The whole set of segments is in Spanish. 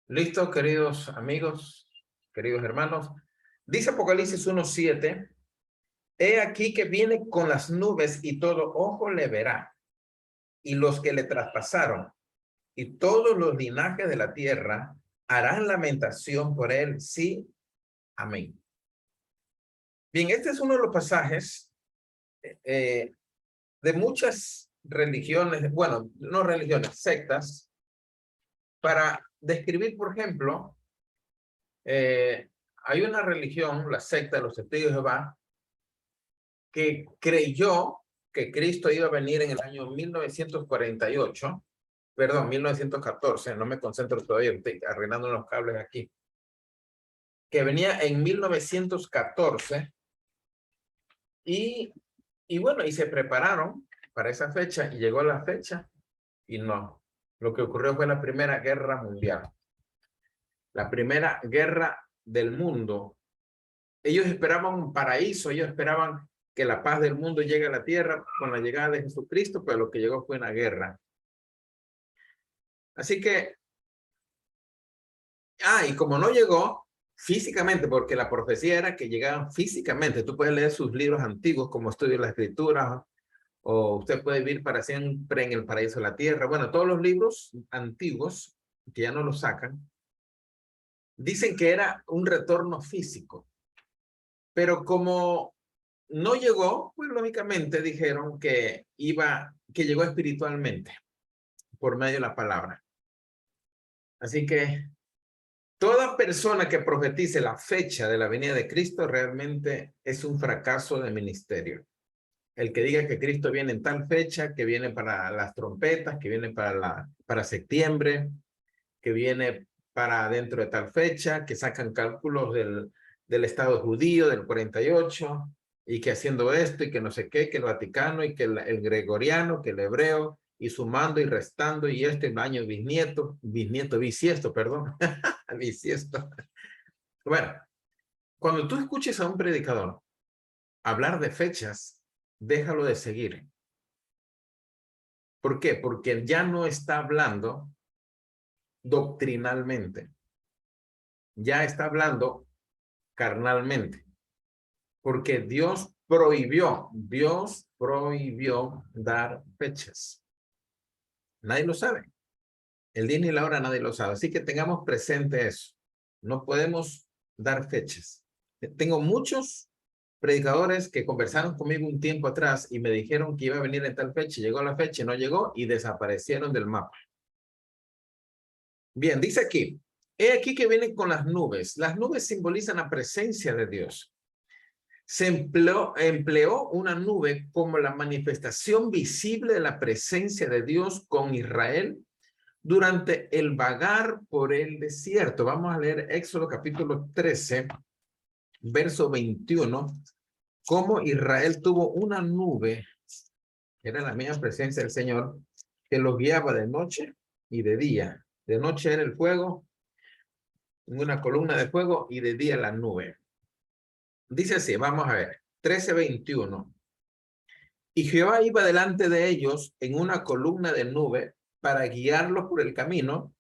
Listo, queridos amigos, queridos hermanos. Dice Apocalipsis 1:7, he aquí que viene con las nubes y todo ojo le verá, y los que le traspasaron, y todos los linajes de la tierra harán lamentación por él. Sí, amén. Bien, este es uno de los pasajes de muchas religiones, bueno, no religiones, sectas, para describir, por ejemplo, hay una religión, la secta de los Testigos de Jehová, que creyó que Cristo iba a venir en el año 1948, perdón, 1914, no me concentro todavía, estoy arreglando los cables aquí, que venía en 1914 y, y bueno, y se prepararon para esa fecha y llegó la fecha y no. Lo que ocurrió fue la Primera Guerra Mundial. La Primera Guerra del Mundo. Ellos esperaban un paraíso, ellos esperaban que la paz del mundo llegue a la tierra con la llegada de Jesucristo, pero lo que llegó fue una guerra. Así que, y como no llegó físicamente, porque la profecía era que llegaban físicamente, tú puedes leer sus libros antiguos como Estudio de la Escritura, o usted puede vivir para siempre en el paraíso de la tierra. Bueno, todos los libros antiguos, que ya no los sacan, dicen que era un retorno físico. Pero como no llegó, pues lógicamente dijeron que llegó espiritualmente por medio de la palabra. Así que toda persona que profetice la fecha de la venida de Cristo realmente es un fracaso de ministerio. El que diga que Cristo viene en tal fecha, que viene para las trompetas, que viene para septiembre, que viene para dentro de tal fecha, que sacan cálculos del Estado judío del 48, y que haciendo esto y que no sé qué, que el Vaticano y que el gregoriano, que el hebreo, y sumando y restando, y este año bisiesto, perdón, bisiesto. Bueno, cuando tú escuches a un predicador hablar de fechas, déjalo de seguir. ¿Por qué? Porque ya no está hablando doctrinalmente. Ya está hablando carnalmente. Porque Dios prohibió dar fechas. Nadie lo sabe. El día ni la hora nadie lo sabe. Así que tengamos presente eso. No podemos dar fechas. Tengo muchos predicadores que conversaron conmigo un tiempo atrás y me dijeron que iba a venir en tal fecha. Llegó la fecha y no llegó y desaparecieron del mapa. Bien, dice aquí. He aquí que vienen con las nubes. Las nubes simbolizan la presencia de Dios. Se empleó una nube como la manifestación visible de la presencia de Dios con Israel durante el vagar por el desierto. Vamos a leer Éxodo capítulo 13, verso 21, cómo Israel tuvo una nube, era la misma presencia del Señor, que los guiaba de noche y de día. De noche era el fuego, una columna de fuego, y de día la nube. Dice así, vamos a ver, 13:21. Y Jehová iba delante de ellos en una columna de nube para guiarlos por el camino,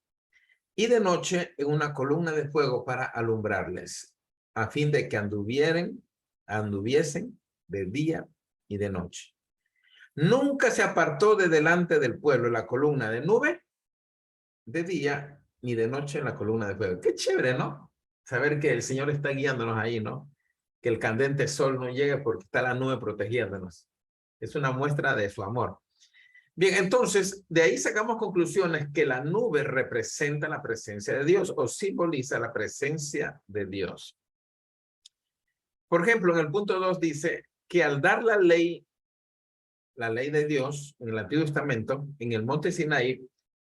y de noche en una columna de fuego para alumbrarles, a fin de que anduviesen de día y de noche. Nunca se apartó de delante del pueblo la columna de nube de día, ni de noche la columna de fuego. Qué chévere, ¿no? Saber que el Señor está guiándonos ahí, ¿no? Que el candente sol no llegue porque está la nube protegiéndonos. Es una muestra de su amor. Bien, entonces, de ahí sacamos conclusiones que la nube representa la presencia de Dios o simboliza la presencia de Dios. Por ejemplo, en el punto 2 dice que al dar la ley de Dios en el Antiguo Testamento, en el monte Sinaí,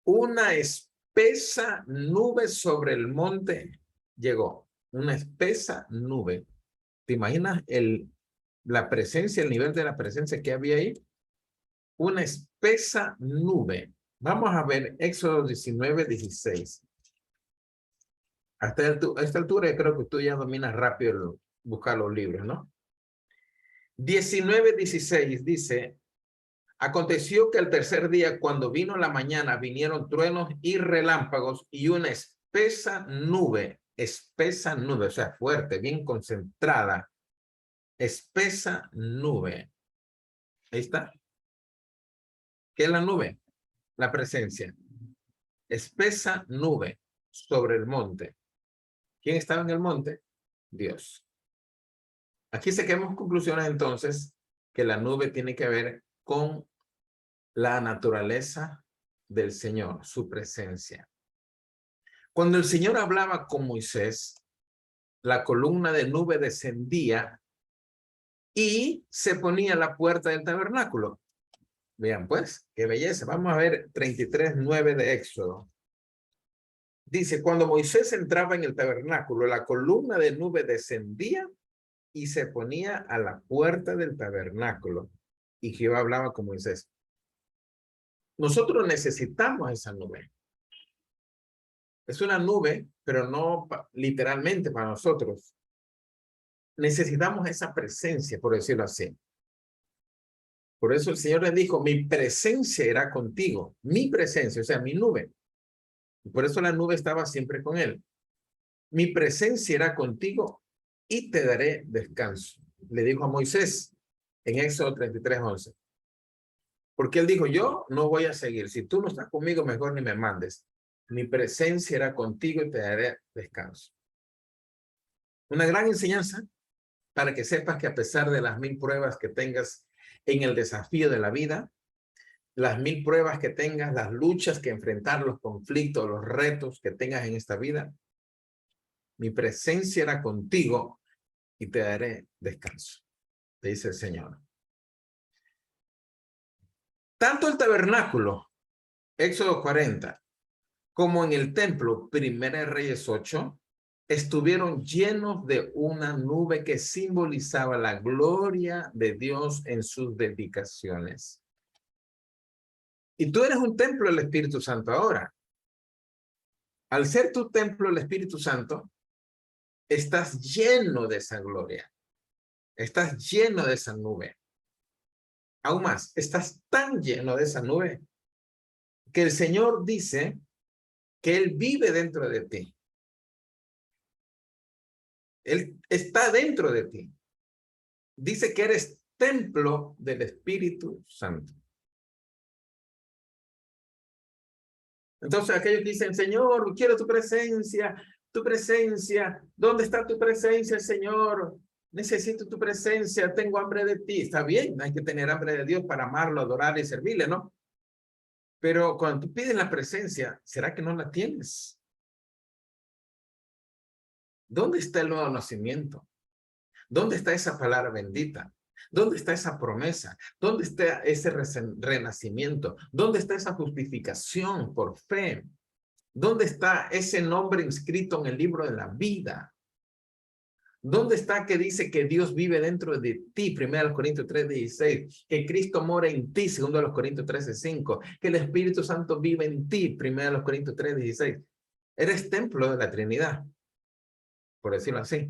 una espesa nube sobre el monte llegó. Una espesa nube. ¿Te imaginas la presencia, el nivel de la presencia que había ahí? Una espesa nube. Vamos a ver Éxodo 19:16. Hasta esta altura yo creo que tú ya dominas rápido buscar los libros, ¿no? 19:16 dice, aconteció que el tercer día, cuando vino la mañana, vinieron truenos y relámpagos y una espesa espesa nube, o sea, fuerte, bien concentrada, espesa nube. Ahí está. ¿Qué es la nube? La presencia. Espesa nube sobre el monte. ¿Quién estaba en el monte? Dios. Aquí saquemos conclusiones entonces que la nube tiene que ver con la naturaleza del Señor, su presencia. Cuando el Señor hablaba con Moisés, la columna de nube descendía y se ponía a la puerta del tabernáculo. Vean pues, qué belleza. Vamos a ver 33:9 de Éxodo. Dice, cuando Moisés entraba en el tabernáculo, la columna de nube descendía y se ponía a la puerta del tabernáculo. Y Jehová hablaba con Moisés. Nosotros necesitamos esa nube. Es una nube, pero no literalmente para nosotros. Necesitamos esa presencia, por decirlo así. Por eso el Señor le dijo, mi presencia irá contigo. Mi presencia, o sea, mi nube. Y por eso la nube estaba siempre con él. Mi presencia irá contigo y te daré descanso. Le dijo a Moisés en Éxodo 33:11. Porque él dijo, yo no voy a seguir. Si tú no estás conmigo, mejor ni me mandes. Mi presencia irá contigo y te daré descanso. Una gran enseñanza para que sepas que a pesar de las 1000 pruebas que tengas en el desafío de la vida, las 1000 pruebas que tengas, las luchas que enfrentar, los conflictos, los retos que tengas en esta vida, mi presencia era contigo y te daré descanso, te dice el Señor. Tanto el tabernáculo, Éxodo 40, como en el templo, Primera de Reyes 8, estuvieron llenos de una nube que simbolizaba la gloria de Dios en sus dedicaciones. Y tú eres un templo del Espíritu Santo ahora. Al ser tu templo del Espíritu Santo, estás lleno de esa gloria. Estás lleno de esa nube. Aún más, estás tan lleno de esa nube que el Señor dice que Él vive dentro de ti. Él está dentro de ti. Dice que eres templo del Espíritu Santo. Entonces aquellos dicen, Señor, quiero tu presencia, ¿dónde está tu presencia, Señor? Necesito tu presencia, tengo hambre de ti. Está bien, hay que tener hambre de Dios para amarlo, adorarle y servirle, ¿no? Pero cuando tú pides la presencia, ¿será que no la tienes? ¿Dónde está el nuevo nacimiento? ¿Dónde está esa palabra bendita? ¿Dónde está esa promesa? ¿Dónde está ese renacimiento? ¿Dónde está esa justificación por fe? ¿Dónde está ese nombre inscrito en el libro de la vida? ¿Dónde está que dice que Dios vive dentro de ti? 1 Corintios 3:16. Que Cristo mora en ti, 2 Corintios 13:5. Que el Espíritu Santo vive en ti, 1 Corintios 3:16. Eres templo de la Trinidad, por decirlo así.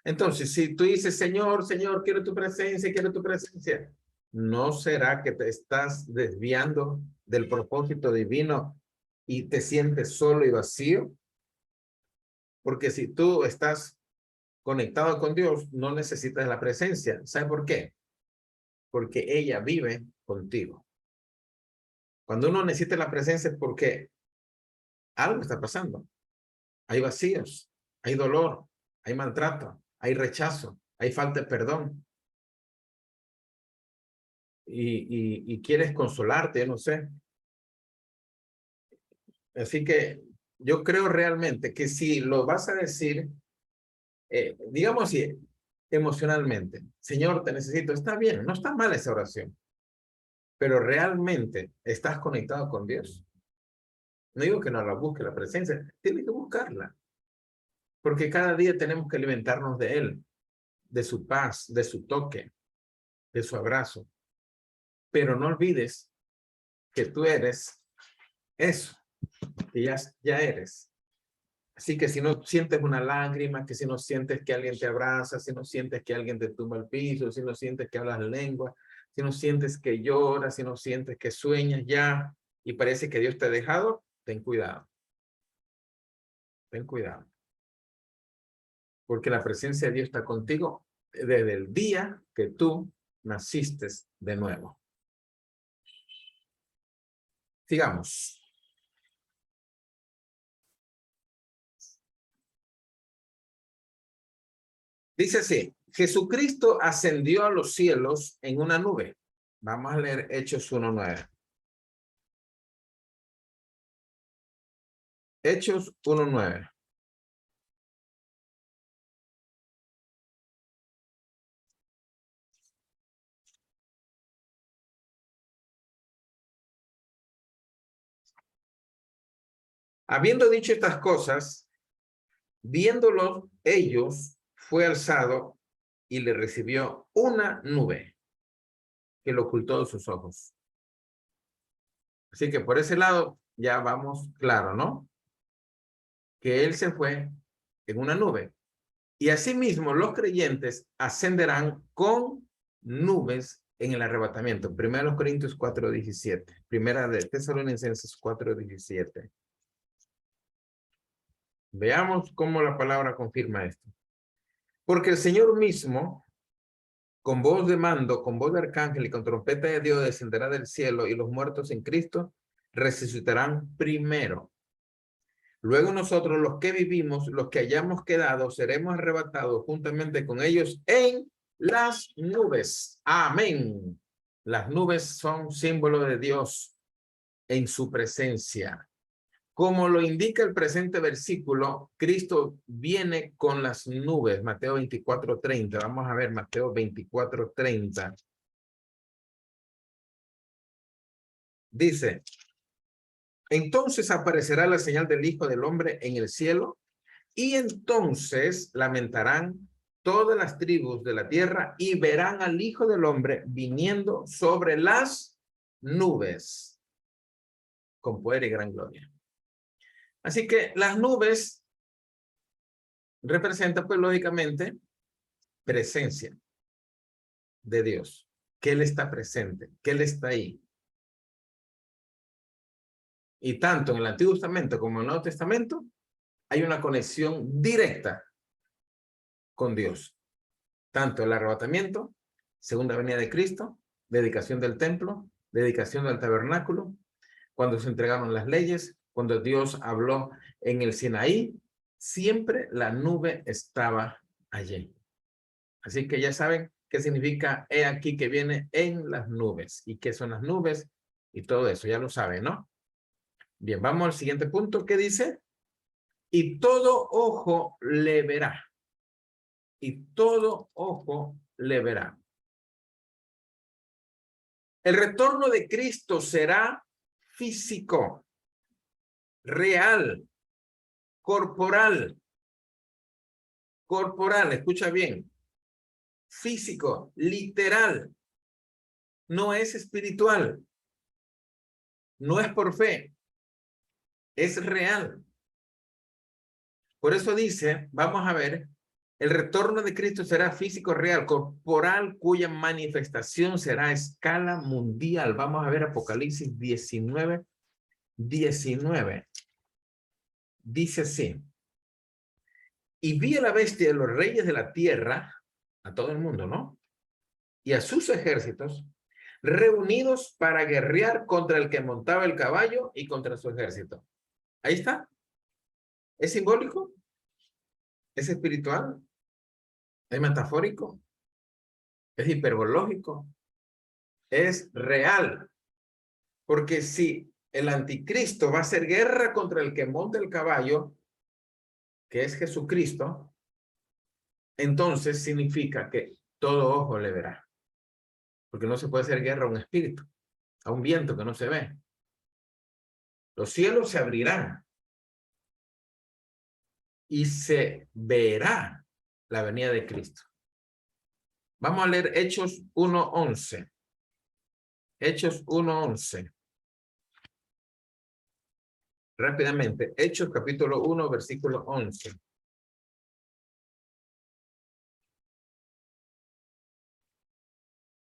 Entonces, si tú dices, Señor, Señor, quiero tu presencia, ¿no será que te estás desviando del propósito divino y te sientes solo y vacío? Porque si tú estás conectado con Dios, no necesitas la presencia. ¿Sabe por qué? Porque ella vive contigo. Cuando uno necesita la presencia es porque algo está pasando. Hay vacíos, hay dolor, hay maltrato, hay rechazo, hay falta de perdón. Y quieres consolarte, no sé. Así que yo creo realmente que si lo vas a decir, digamos así, emocionalmente, Señor, te necesito, está bien, no está mal esa oración, pero realmente estás conectado con Dios. No digo que no la busque la presencia, tienes que buscarla, porque cada día tenemos que alimentarnos de Él, de su paz, de su toque, de su abrazo. Pero no olvides que tú eres eso, que ya eres. Así que si no sientes una lágrima, que si no sientes que alguien te abraza, si no sientes que alguien te tumba al piso, si no sientes que hablas lengua, si no sientes que lloras, si no sientes que sueñas ya y parece que Dios te ha dejado, ten cuidado. Ten cuidado. Porque la presencia de Dios está contigo desde el día que tú naciste de nuevo. Sigamos. Dice así, Jesucristo ascendió a los cielos en una nube. Vamos a leer Hechos 1:9. Hechos 1:9. Habiendo dicho estas cosas, viéndolos ellos, fue alzado y le recibió una nube que lo ocultó de sus ojos. Así que por ese lado ya vamos claro, ¿no? Que él se fue en una nube. Y asimismo los creyentes ascenderán con nubes en el arrebatamiento. Primera de Corintios 4:17. Primera de Tesalonicenses 4:17. Veamos cómo la palabra confirma esto. Porque el Señor mismo, con voz de mando, con voz de arcángel y con trompeta de Dios, descenderá del cielo, y los muertos en Cristo resucitarán primero. Luego nosotros, los que vivimos, los que hayamos quedado, seremos arrebatados juntamente con ellos en las nubes. Amén. Las nubes son símbolo de Dios en su presencia. Como lo indica el presente versículo, Cristo viene con las nubes. Mateo 24:30. Vamos a ver Mateo 24:30. Dice, entonces aparecerá la señal del Hijo del Hombre en el cielo, y entonces lamentarán todas las tribus de la tierra y verán al Hijo del Hombre viniendo sobre las nubes con poder y gran gloria. Así que las nubes representan, pues lógicamente, presencia de Dios, que Él está presente, que Él está ahí. Y tanto en el Antiguo Testamento como en el Nuevo Testamento hay una conexión directa con Dios. Tanto el arrebatamiento, segunda venida de Cristo, dedicación del templo, dedicación del tabernáculo, cuando se entregaron las leyes, cuando Dios habló en el Sinaí, siempre la nube estaba allí. Así que ya saben qué significa he aquí que viene en las nubes y qué son las nubes y todo eso, ya lo saben, ¿no? Bien, vamos al siguiente punto. ¿Qué dice? Y todo ojo le verá. Y todo ojo le verá. El retorno de Cristo será físico, real, corporal. Corporal, escucha bien. Físico, literal. No es espiritual. No es por fe. Es real. Por eso dice, vamos a ver, el retorno de Cristo será físico, real, corporal, cuya manifestación será a escala mundial. Vamos a ver Apocalipsis 19:19. Dice así. Y vi a la bestia de los reyes de la tierra, a todo el mundo, ¿no? Y a sus ejércitos, reunidos para guerrear contra el que montaba el caballo y contra su ejército. Ahí está. ¿Es simbólico? ¿Es espiritual? ¿Es metafórico? ¿Es hiperbológico? Es real. Porque si el anticristo va a hacer guerra contra el que monta el caballo, que es Jesucristo, entonces significa que todo ojo le verá. Porque no se puede hacer guerra a un espíritu, a un viento que no se ve. Los cielos se abrirán y se verá la venida de Cristo. Vamos a leer Hechos 1:11. Hechos 1:11. Rápidamente, Hechos capítulo 1, versículo 11.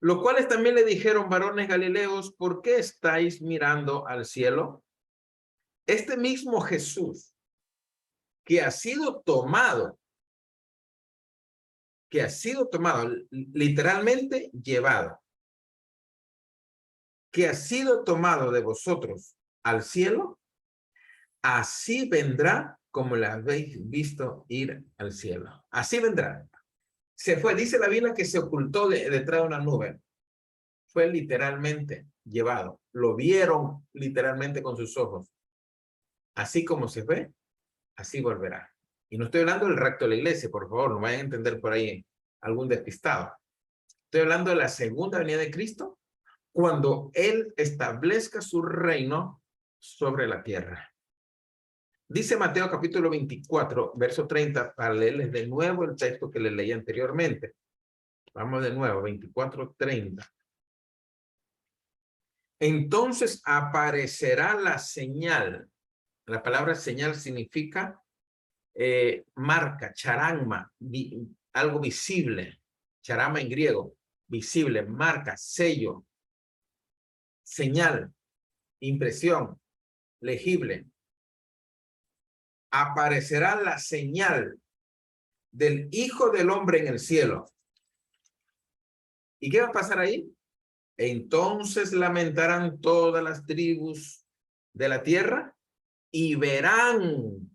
Los cuales también le dijeron, varones galileos, ¿por qué estáis mirando al cielo? Este mismo Jesús que ha sido tomado, literalmente llevado, que ha sido tomado de vosotros al cielo, así vendrá como le habéis visto ir al cielo. Así vendrá. Se fue, dice la Biblia que se ocultó detrás de una nube. Fue literalmente llevado. Lo vieron literalmente con sus ojos. Así como se fue, así volverá. Y no estoy hablando del rapto de la iglesia, por favor, no vayan a entender por ahí algún despistado. Estoy hablando de la segunda venida de Cristo, cuando Él establezca su reino sobre la tierra. Dice Mateo capítulo 24, verso 30, para leerles de nuevo el texto que les leí anteriormente. Vamos de nuevo, 24, 30. Entonces aparecerá la señal. La palabra señal significa marca, charagma, algo visible. Charama en griego, visible, marca, sello, señal, impresión, legible. Aparecerá la señal del Hijo del Hombre en el cielo. ¿Y qué va a pasar ahí? Entonces lamentarán todas las tribus de la tierra y verán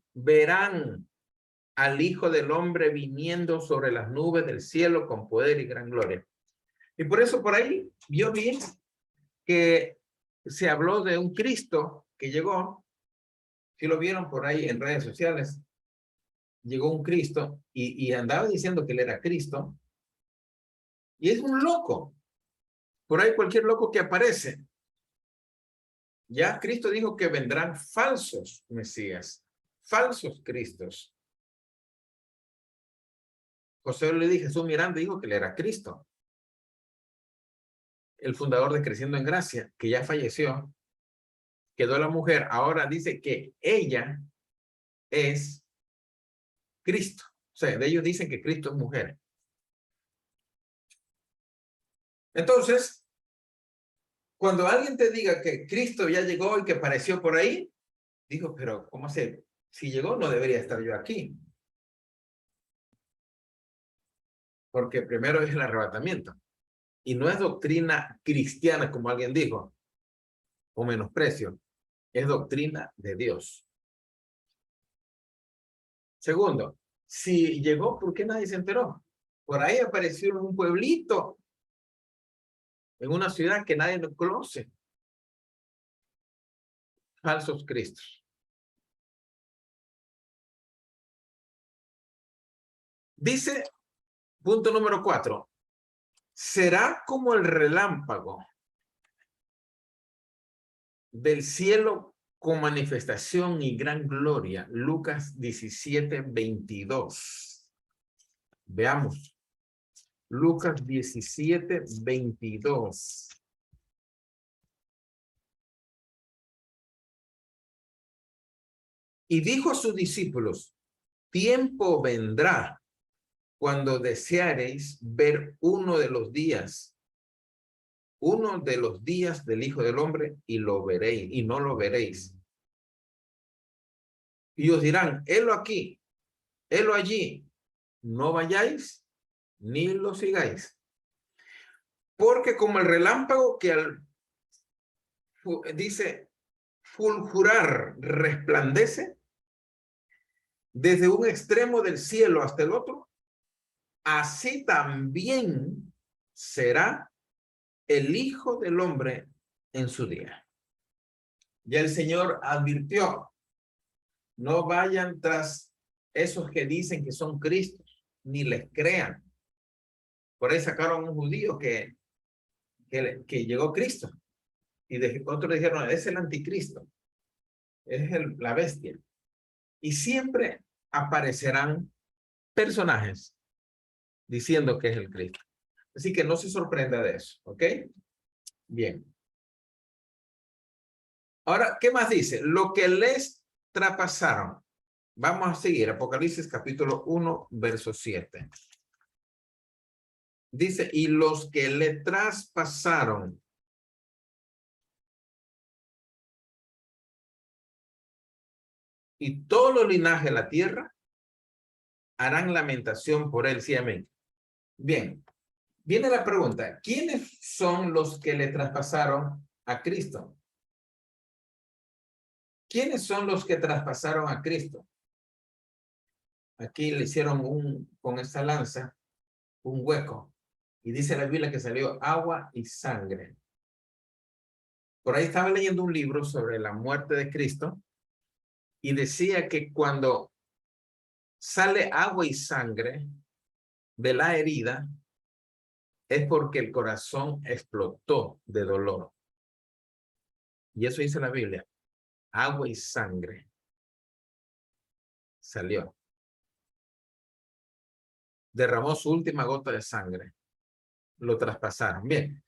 al Hijo del Hombre viniendo sobre las nubes del cielo con poder y gran gloria. Y por eso por ahí yo vi que se habló de un Cristo que llegó. Si lo vieron por ahí en redes sociales, llegó un Cristo y andaba diciendo que él era Cristo. Y es un loco. Por ahí cualquier loco que aparece. Ya Cristo dijo que vendrán falsos Mesías, falsos Cristos. José le dije, Jesús Miranda dijo que él era Cristo. El fundador de Creciendo en Gracia, que ya falleció, quedó la mujer, ahora dice que ella es Cristo. O sea, de ellos dicen que Cristo es mujer. Entonces, cuando alguien te diga que Cristo ya llegó y que apareció por ahí, digo, pero ¿cómo se? Si llegó, no debería estar yo aquí. Porque primero es el arrebatamiento. Y no es doctrina cristiana, como alguien dijo, o menosprecio. Es doctrina de Dios. Segundo, si llegó, ¿por qué nadie se enteró? Por ahí apareció en un pueblito, en una ciudad que nadie lo conoce. Falsos cristos. Dice, punto número 4, será como el relámpago del cielo con manifestación y gran gloria. Lucas 17, 22. Veamos. Lucas 17, 22. Y dijo a sus discípulos, tiempo vendrá cuando deseareis ver uno de los días del Hijo del Hombre, y lo veréis, y no lo veréis. Y os dirán, helo aquí, helo allí, no vayáis, ni lo sigáis. Porque como el relámpago que dice, fulgurar resplandece desde un extremo del cielo hasta el otro, así también será el Hijo del Hombre en su día. Ya el Señor advirtió, no vayan tras esos que dicen que son Cristos, ni les crean. Por ahí sacaron un judío que llegó Cristo. Y otros dijeron, es el anticristo. Es la bestia. Y siempre aparecerán personajes diciendo que es el Cristo. Así que no se sorprenda de eso, ¿ok? Bien. Ahora, ¿qué más dice? Lo que les traspasaron. Vamos a seguir. Apocalipsis capítulo 1, verso 7. Dice, y los que le traspasaron y todos los linajes de la tierra harán lamentación por él. Sí, amén. Bien, viene la pregunta, ¿quiénes son los que le traspasaron a Cristo? ¿Quiénes son los que traspasaron a Cristo? Aquí le hicieron con esta lanza, un hueco. Y dice la Biblia que salió agua y sangre. Por ahí estaba leyendo un libro sobre la muerte de Cristo y decía que cuando sale agua y sangre de la herida es porque el corazón explotó de dolor. Y eso dice la Biblia. Agua y sangre salió. Derramó su última gota de sangre. Lo traspasaron. Bien.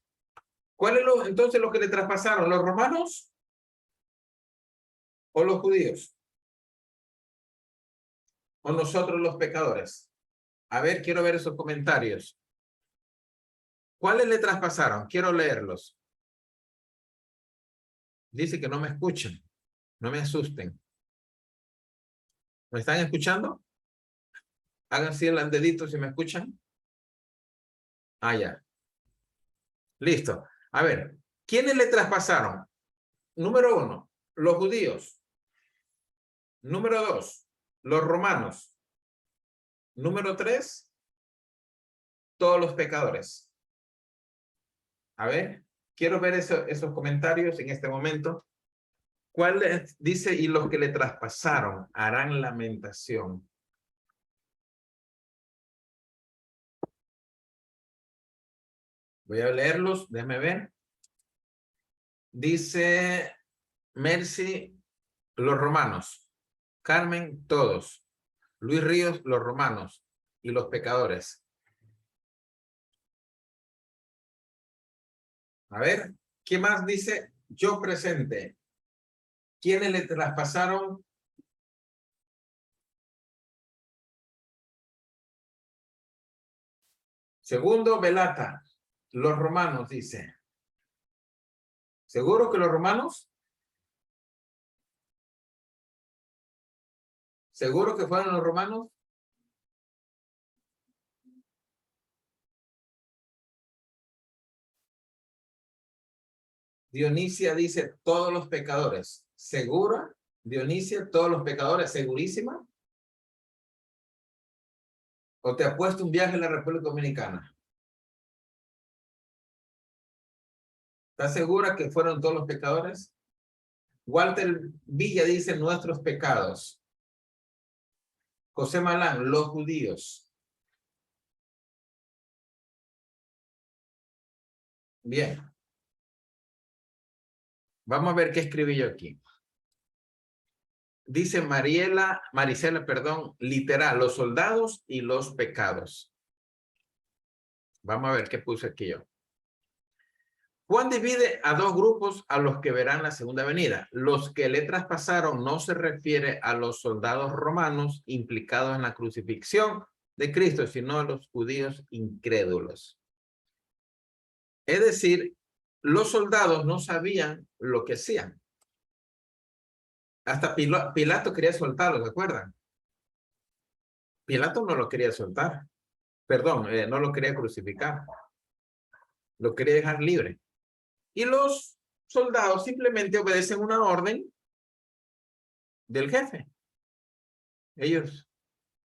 ¿Cuál es entonces lo que le traspasaron? ¿Los romanos o los judíos? ¿O nosotros los pecadores? A ver, quiero ver esos comentarios. ¿Cuáles le traspasaron? Quiero leerlos. Dice que no me escuchan. No me asusten. ¿Me están escuchando? Hagan así el dedito si me escuchan. Ah, ya. Listo. A ver, ¿quiénes le traspasaron? Número 1, los judíos. Número 2, los romanos. Número 3, todos los pecadores. A ver, quiero ver esos comentarios en este momento. ¿Cuál dice? Y los que le traspasaron harán lamentación. Voy a leerlos, déjame ver. Dice Mercy, los romanos. Carmen, todos. Luis Ríos, los romanos. Y los pecadores. A ver, ¿qué más dice? Yo presente. ¿Quiénes le traspasaron? Segundo, Velata. Los romanos, dice. ¿Seguro que los romanos? ¿Seguro que fueron los romanos? Dionisia dice todos los pecadores. ¿Segura? Dionisia, todos los pecadores, ¿segurísima? ¿O te ha puesto un viaje a la República Dominicana? ¿Estás segura que fueron todos los pecadores? Walter Villa dice nuestros pecados. José Malán, los judíos. Bien. Vamos a ver qué escribí yo aquí. Dice Marisela, perdón, literal, los soldados y los pecados. Vamos a ver qué puse aquí yo. Juan divide a dos grupos a los que verán la segunda venida. Los que le traspasaron no se refiere a los soldados romanos implicados en la crucifixión de Cristo, sino a los judíos incrédulos. Es decir, los soldados no sabían lo que hacían. Hasta Pilato quería soltarlo, ¿se acuerdan? Pilato no lo quería soltar. Perdón, no lo quería crucificar. Lo quería dejar libre. Y los soldados simplemente obedecen una orden del jefe. Ellos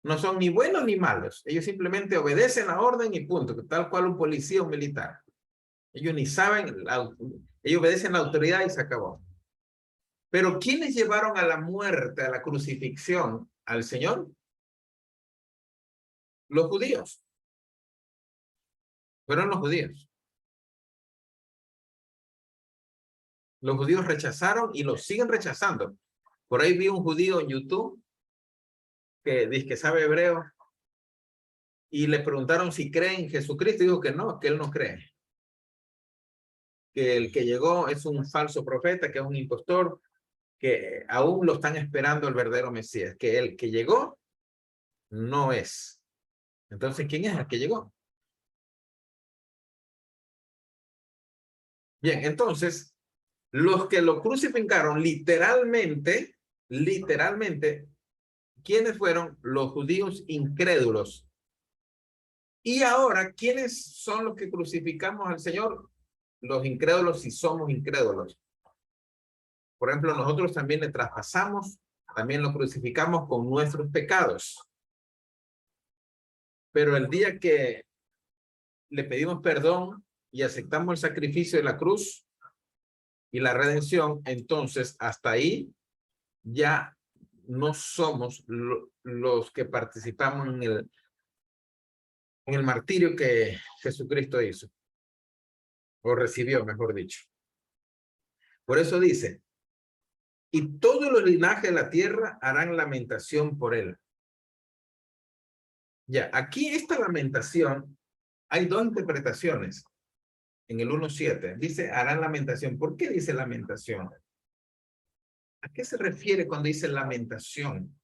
no son ni buenos ni malos. Ellos simplemente obedecen la orden y punto. Tal cual un policía o un militar. Ellos ni saben, ellos obedecen la autoridad y se acabó. Pero ¿quiénes llevaron a la muerte, a la crucifixión al Señor? Los judíos. Fueron los judíos. Los judíos rechazaron y los siguen rechazando. Por ahí vi un judío en YouTube que dice que sabe hebreo y le preguntaron si cree en Jesucristo y dijo que no, que él no cree. Que el que llegó es un falso profeta, que es un impostor, que aún lo están esperando el verdadero Mesías, que el que llegó no es. Entonces, ¿quién es el que llegó? Bien, entonces, los que lo crucificaron literalmente literalmente, ¿quiénes fueron los judíos incrédulos? Y ahora, ¿quiénes son los que crucificamos al Señor? Los incrédulos, si somos incrédulos. Por ejemplo, nosotros también le traspasamos, también lo crucificamos con nuestros pecados. Pero el día que le pedimos perdón y aceptamos el sacrificio de la cruz y la redención, entonces hasta ahí ya no somos los que participamos en el martirio que Jesucristo hizo, o recibió, mejor dicho. Por eso dice, y todos los linajes de la tierra harán lamentación por él. Ya, aquí esta lamentación, hay dos interpretaciones. En el 1.7 dice harán lamentación. ¿Por qué dice lamentación? ¿A qué se refiere cuando dice lamentación?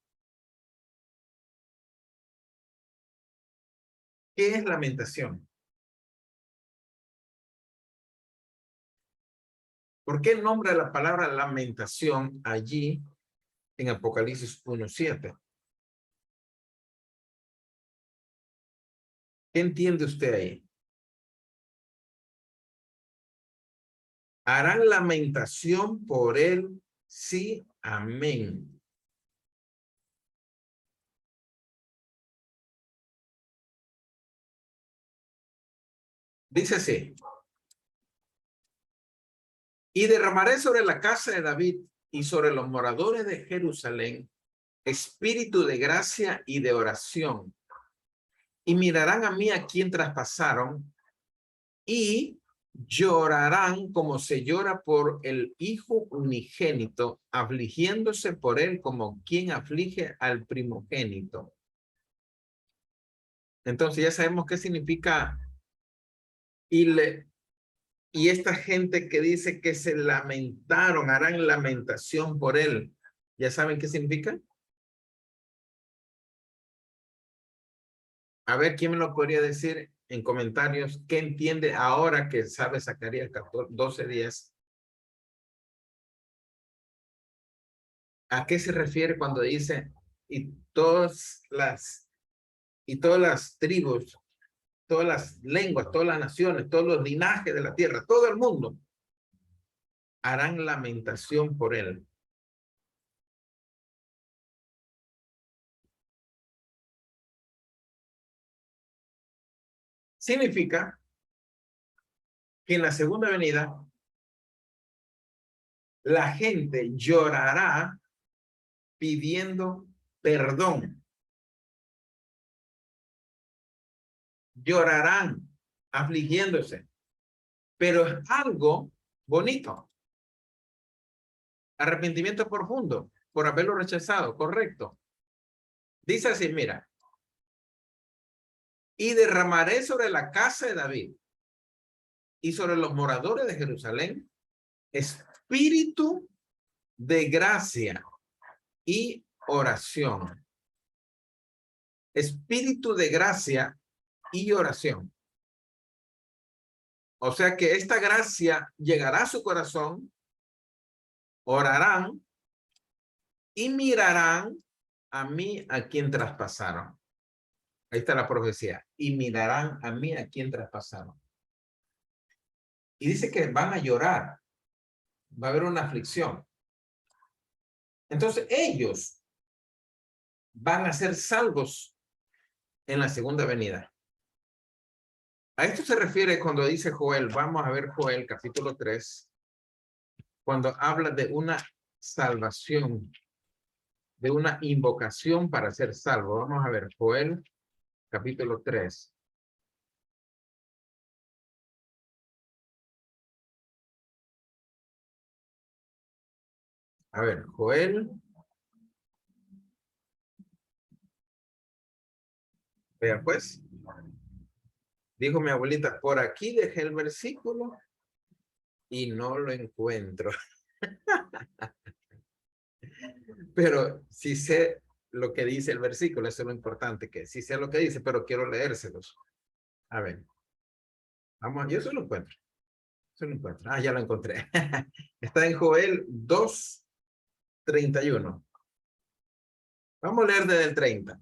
¿Qué es lamentación? ¿Por qué nombra la palabra lamentación allí en Apocalipsis 1.7? ¿Qué entiende usted ahí? Harán lamentación por él, sí, amén. Dice así. Y derramaré sobre la casa de David y sobre los moradores de Jerusalén espíritu de gracia y de oración. Y mirarán a mí a quien traspasaron y llorarán como se llora por el hijo unigénito, afligiéndose por él como quien aflige al primogénito. Entonces ya sabemos qué significa y esta gente que dice que se lamentaron, harán lamentación por él. ¿Ya saben qué significa? A ver, ¿quién me lo podría decir en comentarios? ¿Qué entiende ahora que sabe Zacarías 12:10? ¿A qué se refiere cuando dice y todas las tribus, todas las lenguas, todas las naciones, todos los linajes de la tierra, todo el mundo harán lamentación por él? Significa que en la segunda venida la gente llorará pidiendo perdón. Llorarán afligiéndose, pero es algo bonito. Arrepentimiento profundo por haberlo rechazado, correcto. Dice así, mira, y derramaré sobre la casa de David y sobre los moradores de Jerusalén espíritu de gracia y oración. Espíritu de gracia y oración. O sea que esta gracia llegará a su corazón, orarán y mirarán a mí a quien traspasaron. Ahí está la profecía. Y mirarán a mí a quien traspasaron. Y dice que van a llorar. Va a haber una aflicción. Entonces ellos van a ser salvos en la segunda venida. A esto se refiere cuando dice Joel. Vamos a ver Joel capítulo 3. Cuando habla de una salvación, de una invocación para ser salvo. Vamos a ver Joel capítulo 3. A ver, Joel. Vea pues. Dijo mi abuelita, por aquí dejé el versículo y no lo encuentro. Pero sí sé lo que dice el versículo, eso es lo importante, que sí sé lo que dice, pero quiero leérselos. A ver, vamos, yo eso lo encuentro. Eso lo encuentro. Ah, ya lo encontré. Está en Joel 2:31. Vamos a leer desde el 30.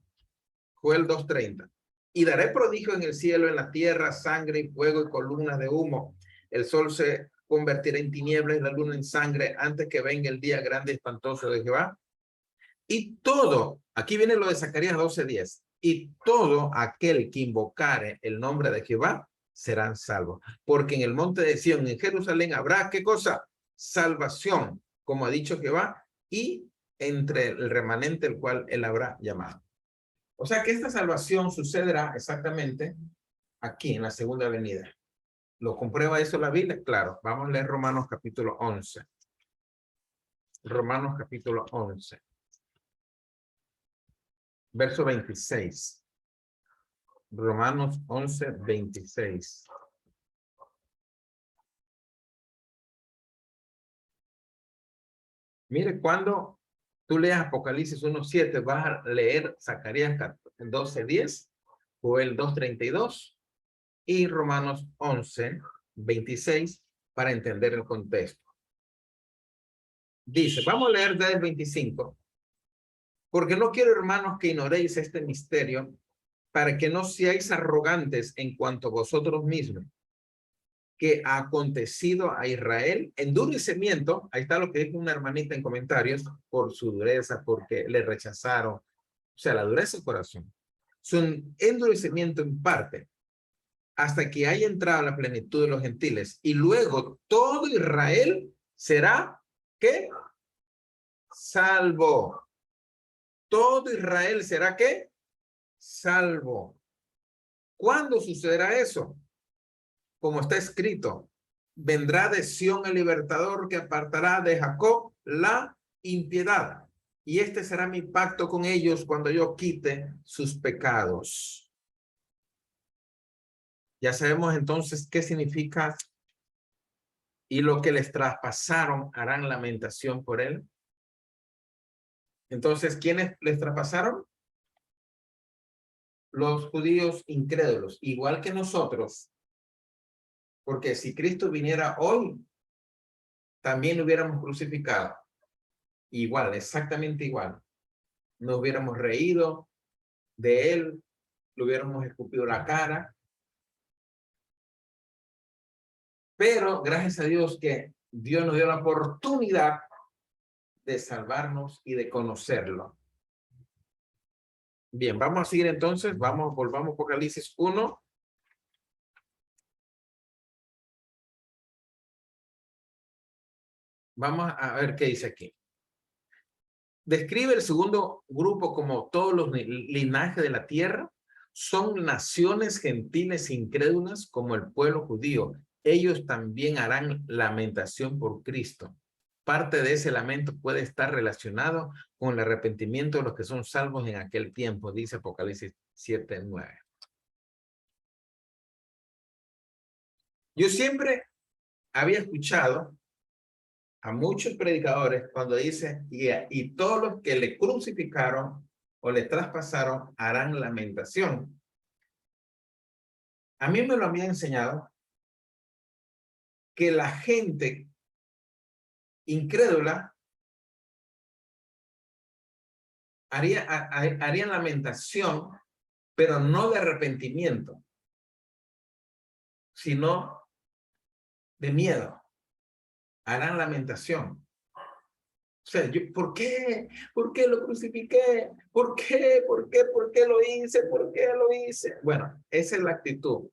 Joel 2:30. Y daré prodigio en el cielo, en la tierra, sangre y fuego y columnas de humo. El sol se convertirá en tinieblas y la luna en sangre antes que venga el día grande y espantoso de Jehová. Y todo, aquí viene lo de Zacarías 12:10. Y todo aquel que invocare el nombre de Jehová serán salvos. Porque en el monte de Sión, en Jerusalén, habrá, ¿qué cosa? Salvación, como ha dicho Jehová, y entre el remanente el cual él habrá llamado. O sea que esta salvación sucederá exactamente aquí en la segunda venida. ¿Lo comprueba eso la Biblia? Claro. Vamos a leer Romanos capítulo 11. Romanos capítulo 11. Verso 26. Romanos 11, 26. Mire, cuando tú leas Apocalipsis 1:7, vas a leer Zacarías 12:10, Joel 2:32 y Romanos 11:26 para entender el contexto. Dice, vamos a leer desde el 25. Porque no quiero, hermanos, que ignoréis este misterio, para que no seáis arrogantes en cuanto a vosotros mismos, que ha acontecido a Israel endurecimiento. Ahí está lo que dijo una hermanita en comentarios, por su dureza, porque le rechazaron. O sea, la dureza del corazón. Su endurecimiento en parte, hasta que haya entrado la plenitud de los gentiles. Y luego todo Israel será, ¿qué? Salvo. Todo Israel será, ¿qué? Salvo. ¿Cuándo sucederá eso? Como está escrito, vendrá de Sión el libertador que apartará de Jacob la impiedad. Y este será mi pacto con ellos cuando yo quite sus pecados. Ya sabemos entonces qué significa y lo que les traspasaron harán lamentación por él. Entonces, ¿quiénes les traspasaron? Los judíos incrédulos, igual que nosotros. Porque si Cristo viniera hoy, también lo hubiéramos crucificado. Igual, exactamente igual. Nos hubiéramos reído de él, le hubiéramos escupido la cara. Pero gracias a Dios que Dios nos dio la oportunidad de salvarnos y de conocerlo. Bien, vamos a seguir entonces. Volvamos a Apocalipsis 1. Vamos a ver qué dice aquí. Describe el segundo grupo como todos los linajes de la tierra. Son naciones gentiles incrédulas como el pueblo judío. Ellos también harán lamentación por Cristo. Parte de ese lamento puede estar relacionado con el arrepentimiento de los que son salvos en aquel tiempo, dice Apocalipsis 7:9. Yo siempre había escuchado a muchos predicadores cuando dice, y todos los que le crucificaron o le traspasaron harán lamentación. A mí me lo había enseñado que la gente incrédula haría lamentación, pero no de arrepentimiento, sino de miedo. Harán lamentación. O sea, ¿por qué? ¿Por qué lo crucifiqué? ¿Por qué? ¿Por qué? ¿Por qué lo hice? ¿Por qué lo hice? Bueno, esa es la actitud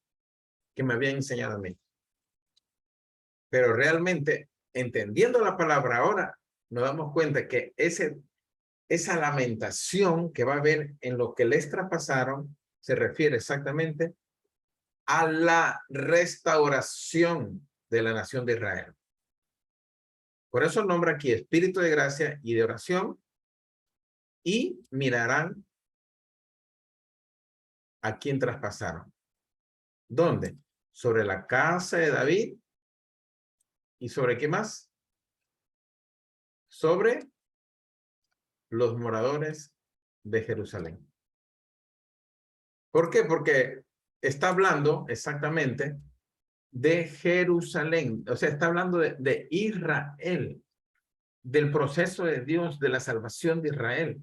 que me habían enseñado a mí. Pero realmente, entendiendo la palabra ahora, nos damos cuenta que esa lamentación que va a haber en lo que les traspasaron se refiere exactamente a la restauración de la nación de Israel. Por eso el nombre aquí, espíritu de gracia y de oración, y mirarán a quien traspasaron. ¿Dónde? Sobre la casa de David. ¿Y sobre qué más? Sobre los moradores de Jerusalén. ¿Por qué? Porque está hablando exactamente de Jerusalén. O sea, está hablando de Israel, del proceso de Dios, de la salvación de Israel.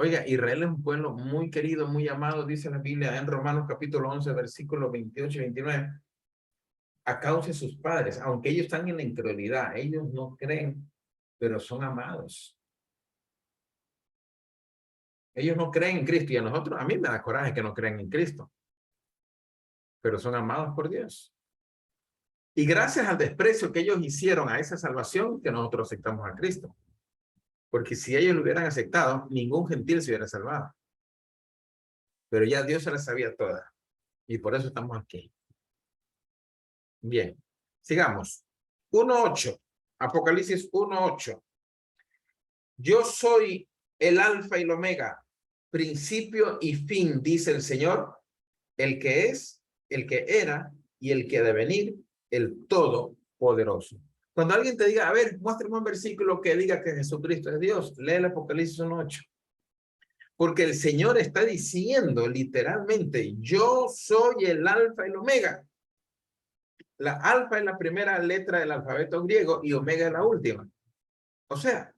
Oiga, Israel es un pueblo muy querido, muy amado, dice la Biblia en Romanos capítulo 11, versículos 28 y 29. A causa de sus padres, aunque ellos están en la incredulidad, ellos no creen, pero son amados. Ellos no creen en Cristo y a nosotros, a mí me da coraje que no creen en Cristo, pero son amados por Dios. Y gracias al desprecio que ellos hicieron a esa salvación, que nosotros aceptamos a Cristo. Porque si ellos lo hubieran aceptado, ningún gentil se hubiera salvado. Pero ya Dios se la sabía toda. Y por eso estamos aquí. Bien, sigamos. 1:8. Apocalipsis 1:8. Yo soy el alfa y el omega, principio y fin, dice el Señor, el que es, el que era y el que ha de venir, el Todopoderoso. Cuando alguien te diga, a ver, muéstrame un versículo que diga que Jesucristo es Dios, lee el Apocalipsis 1:8. Porque el Señor está diciendo literalmente, yo soy el alfa y el omega. La alfa es la primera letra del alfabeto griego y omega es la última. O sea,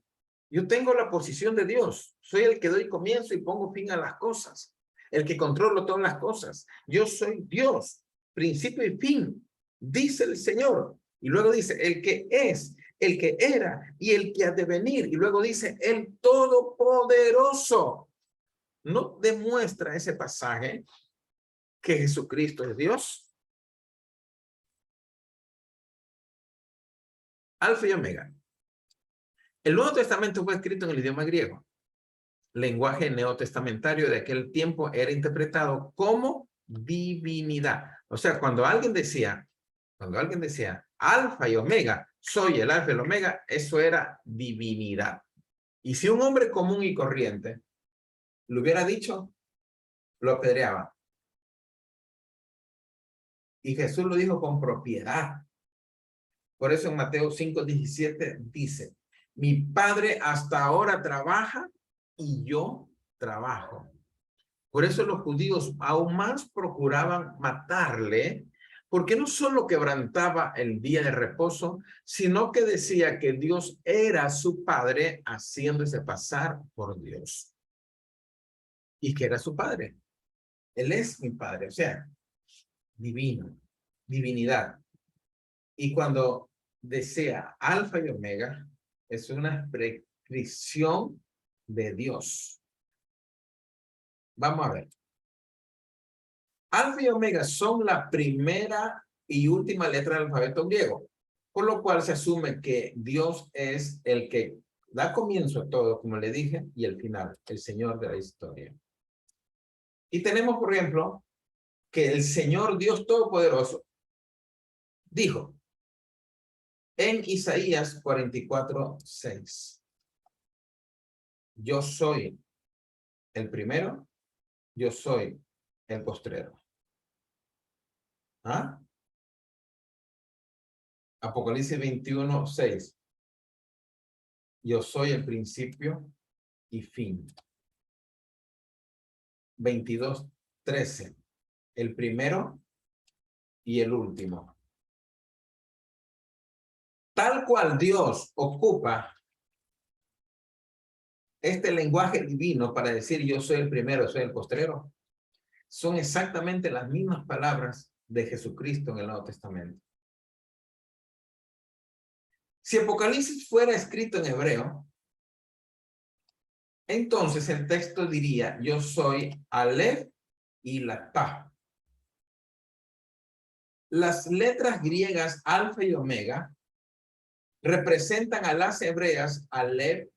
yo tengo la posición de Dios. Soy el que doy comienzo y pongo fin a las cosas. El que controlo todas las cosas. Yo soy Dios, principio y fin, dice el Señor. Y luego dice, el que es, el que era y el que ha de venir. Y luego dice, el Todopoderoso. ¿No demuestra ese pasaje que Jesucristo es Dios? Alfa y Omega. El Nuevo Testamento fue escrito en el idioma griego. Lenguaje neotestamentario de aquel tiempo era interpretado como divinidad. O sea, cuando alguien decía alfa y omega, soy el alfa y el omega, eso era divinidad. Y si un hombre común y corriente lo hubiera dicho, lo apedreaba. Y Jesús lo dijo con propiedad. Por eso en Mateo 5:17 dice, mi Padre hasta ahora trabaja y yo trabajo. Por eso los judíos aún más procuraban matarle, porque no solo quebrantaba el día de reposo, sino que decía que Dios era su Padre, haciéndose pasar por Dios. Y que era su Padre. Él es mi Padre, o sea, divino, divinidad. Y cuando desea alfa y omega, es una prescripción de Dios. Vamos a ver. Alfa y omega son la primera y última letra del alfabeto griego, por lo cual se asume que Dios es el que da comienzo a todo, como le dije, y el final, el Señor de la historia. Y tenemos, por ejemplo, que el Señor Dios Todopoderoso dijo en Isaías 44:6, yo soy el primero, yo soy el postrero. ¿Ah? Apocalipsis 21:6, yo soy el principio y fin. 22:13, el primero y el último. Tal cual Dios ocupa este lenguaje divino para decir yo soy el primero, soy el postrero, son exactamente las mismas palabras de Jesucristo en el Nuevo Testamento. Si Apocalipsis fuera escrito en hebreo, entonces el texto diría yo soy Aleph y la Ta. Las letras griegas alfa y omega representan a las hebreas Aleph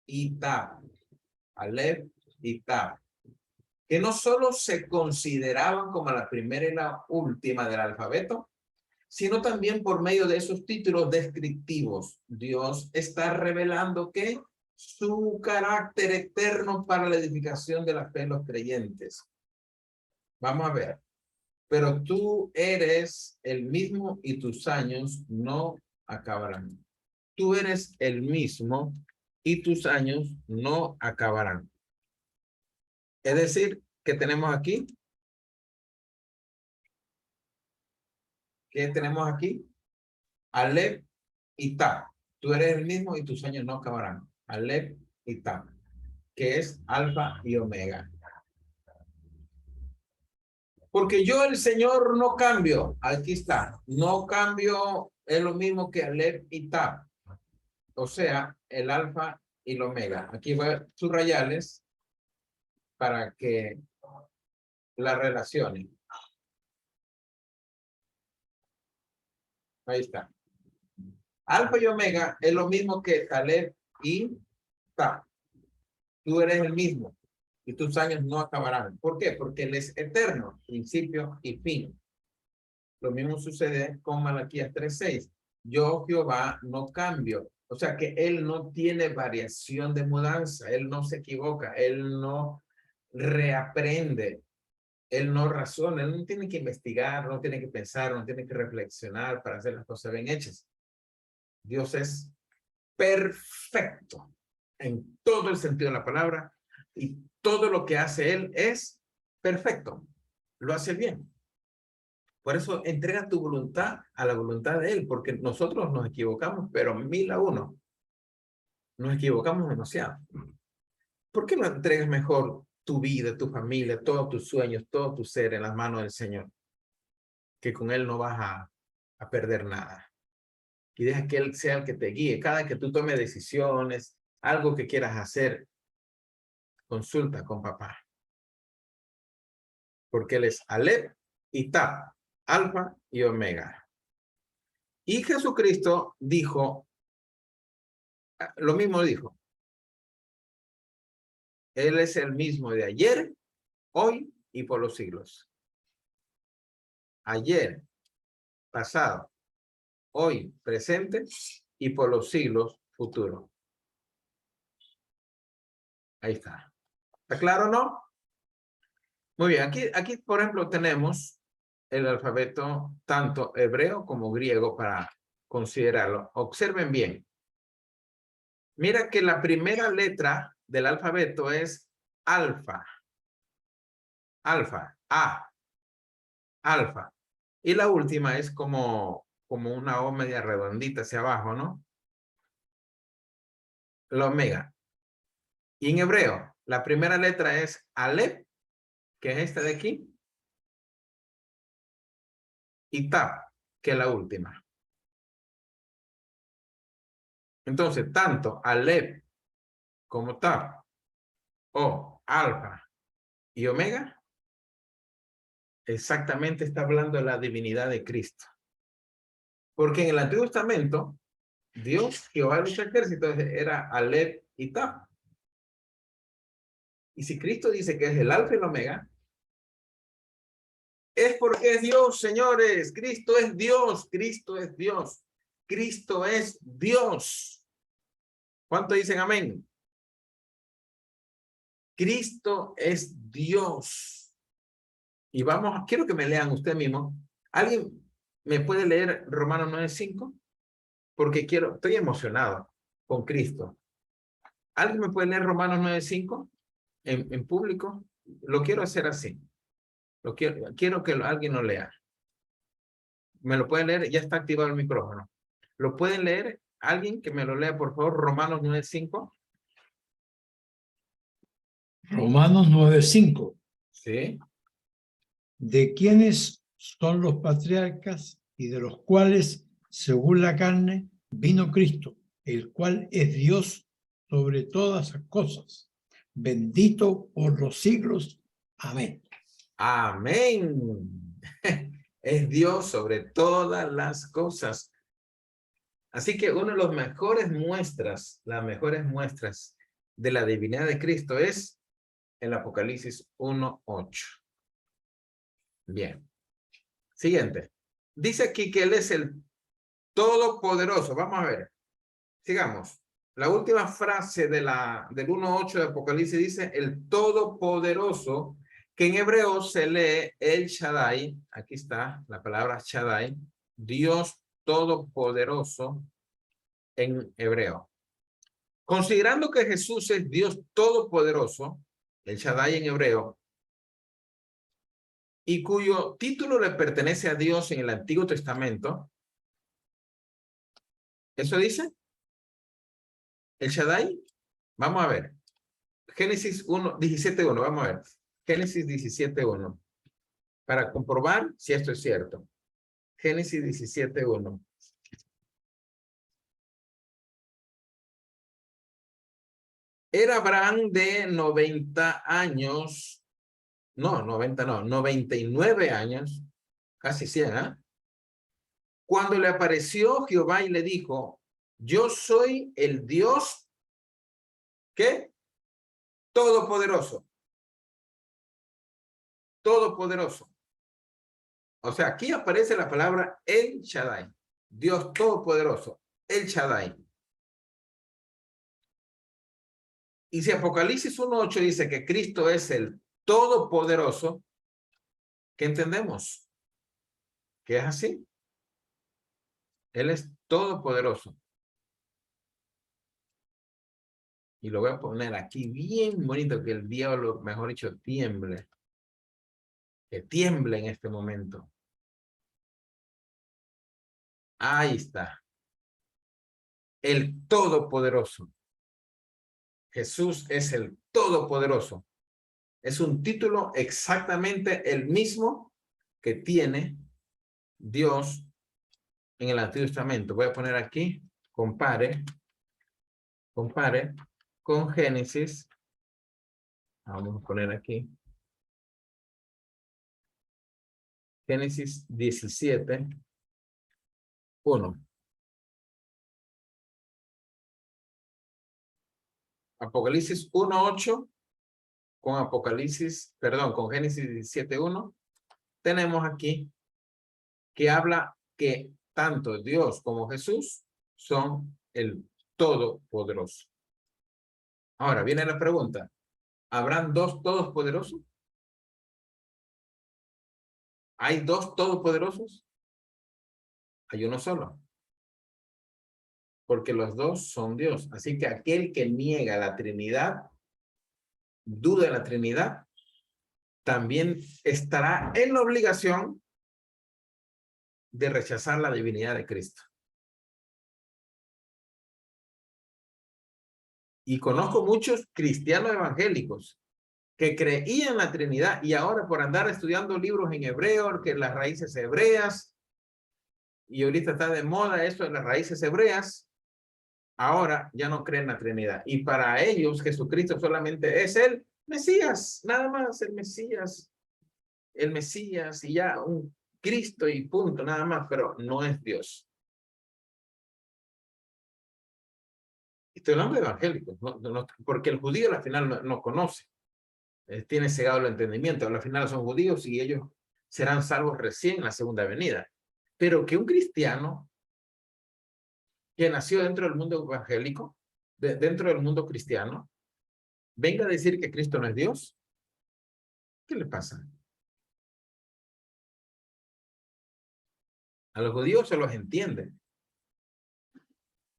y Ta. Aleph y Ta, que no solo se consideraban como la primera y la última del alfabeto, sino también por medio de esos títulos descriptivos. Dios está revelando que su carácter eterno para la edificación de la fe en los creyentes. Vamos a ver. Pero tú eres el mismo y tus años no acabarán. Tú eres el mismo y tus años no acabarán. Es decir, ¿qué tenemos aquí? ¿Qué tenemos aquí? Aleph y Ta. Tú eres el mismo y tus años no acabarán. Aleph y Ta. que es alfa y omega. Porque yo, el Señor, no cambio. Aquí está. No cambio, es lo mismo que Aleph y Tab. O sea, el alfa y el omega. Aquí voy a subrayarles para que la relacionen. Ahí está. Alfa y omega es lo mismo que Aleph y Tab. Tú eres el mismo y tus años no acabarán. ¿Por qué? Porque Él es eterno, principio y fin. Lo mismo sucede con Malaquías 3:6. Yo, Jehová, no cambio. O sea que Él no tiene variación de mudanza. Él no se equivoca. Él no reaprende. Él no razona. Él no tiene que investigar, no tiene que pensar, no tiene que reflexionar para hacer las cosas bien hechas. Dios es perfecto en todo el sentido de la palabra y todo lo que hace Él es perfecto. Lo hace bien. Por eso entrega tu voluntad a la voluntad de Él, porque nosotros nos equivocamos, pero 1000 a 1. Nos equivocamos demasiado. ¿Por qué no entregas mejor tu vida, tu familia, todos tus sueños, todo tu ser en las manos del Señor? Que con Él no vas a perder nada. Y deja que Él sea el que te guíe. Cada que tú tomes decisiones, algo que quieras hacer, consulta con papá. Porque Él es Aleph y Tab, Alfa y Omega. Y Jesucristo dijo, lo mismo dijo. Él es el mismo de ayer, hoy y por los siglos. Ayer, pasado, hoy, presente y por los siglos futuros. Ahí está. ¿Está claro o no? Muy bien. Aquí, por ejemplo, tenemos el alfabeto tanto hebreo como griego para considerarlo. Observen bien. Mira que la primera letra del alfabeto es alfa. Alfa, A. Alfa. Y la última es como una O media redondita hacia abajo, ¿no? La omega. Y en hebreo, la primera letra es Aleph, que es esta de aquí, y Tab, que es la última. Entonces, tanto Aleph como Tab, o Alfa y Omega, exactamente está hablando de la divinidad de Cristo. Porque en el Antiguo Testamento, Dios, Jehová de los ejércitos, era Aleph y Tab. Y si Cristo dice que es el Alfa y el Omega, es porque es Dios, señores. Cristo es Dios. Cristo es Dios. Cristo es Dios. ¿Cuánto dicen amén? Cristo es Dios. Y vamos, quiero que me lean usted mismo. ¿Alguien me puede leer Romanos 9:5? Porque estoy emocionado con Cristo. ¿Alguien me puede leer Romanos 9:5 en público? Lo quiero hacer así. Quiero que alguien lo lea. ¿Me lo pueden leer? Ya está activado el micrófono. ¿Lo pueden leer? ¿Alguien que me lo lea, por favor? Romanos 9:5. Romanos 9:5. Sí. De quienes son los patriarcas y de los cuales, según la carne, vino Cristo, el cual es Dios sobre todas las cosas, bendito por los siglos. Amén. Amén. Es Dios sobre todas las cosas. Así que una de las mejores muestras de la divinidad de Cristo es el Apocalipsis 1:8. Bien. Siguiente. Dice aquí que Él es el Todopoderoso. Vamos a ver. Sigamos. La última frase del 1:8 de Apocalipsis dice el Todopoderoso, que en hebreo se lee El Shaddai. Aquí está la palabra Shaddai. Dios Todopoderoso en hebreo. Considerando que Jesús es Dios Todopoderoso, el Shaddai en hebreo, y cuyo título le pertenece a Dios en el Antiguo Testamento, ¿eso dice? ¿El Shaddai? Vamos a ver. Génesis 1, 17:1, vamos a ver. Génesis 17:1. Para comprobar si esto es cierto. Génesis 17:1. Era Abraham de 90 años. No, 90 no, 99 años. Casi 100, ¿ah? Cuando le apareció Jehová y le dijo, yo soy el Dios, ¿qué? Todopoderoso. Todopoderoso. O sea, aquí aparece la palabra El Shaddai. Dios Todopoderoso. El Shaddai. Y si Apocalipsis 1:8 dice que Cristo es el Todopoderoso, ¿qué entendemos? Que es así. Él es todopoderoso. Y lo voy a poner aquí bien bonito, que el diablo, mejor dicho, tiemble. Que tiemble en este momento. Ahí está. El Todopoderoso. Jesús es el Todopoderoso. Es un título exactamente el mismo que tiene Dios en el Antiguo Testamento. Voy a poner aquí, compare con Génesis. Vamos a poner aquí. Génesis 17:1. Apocalipsis 1:8 con con Génesis 17:1. Tenemos aquí que habla que tanto Dios como Jesús son el Todopoderoso. Ahora viene la pregunta. ¿Habrán dos todopoderosos? ¿Hay dos todopoderosos? Hay uno solo. Porque los dos son Dios. Así que aquel que niega la Trinidad, duda de la Trinidad, también estará en la obligación de rechazar la divinidad de Cristo. Y conozco muchos cristianos evangélicos que creían en la Trinidad y ahora por andar estudiando libros en hebreo, que las raíces hebreas, y ahorita está de moda eso de las raíces hebreas, ahora ya no creen en la Trinidad. Y para ellos Jesucristo solamente es el Mesías, nada más el Mesías y ya un Cristo y punto, nada más, pero no es Dios. Estoy hablando de evangélicos, porque el judío al final no conoce, tiene cegado el entendimiento, al final son judíos y ellos serán salvos recién en la segunda venida. Pero que un cristiano que nació dentro del mundo evangélico, dentro del mundo cristiano, venga a decir que Cristo no es Dios, ¿qué le pasa? A los judíos se los entiende,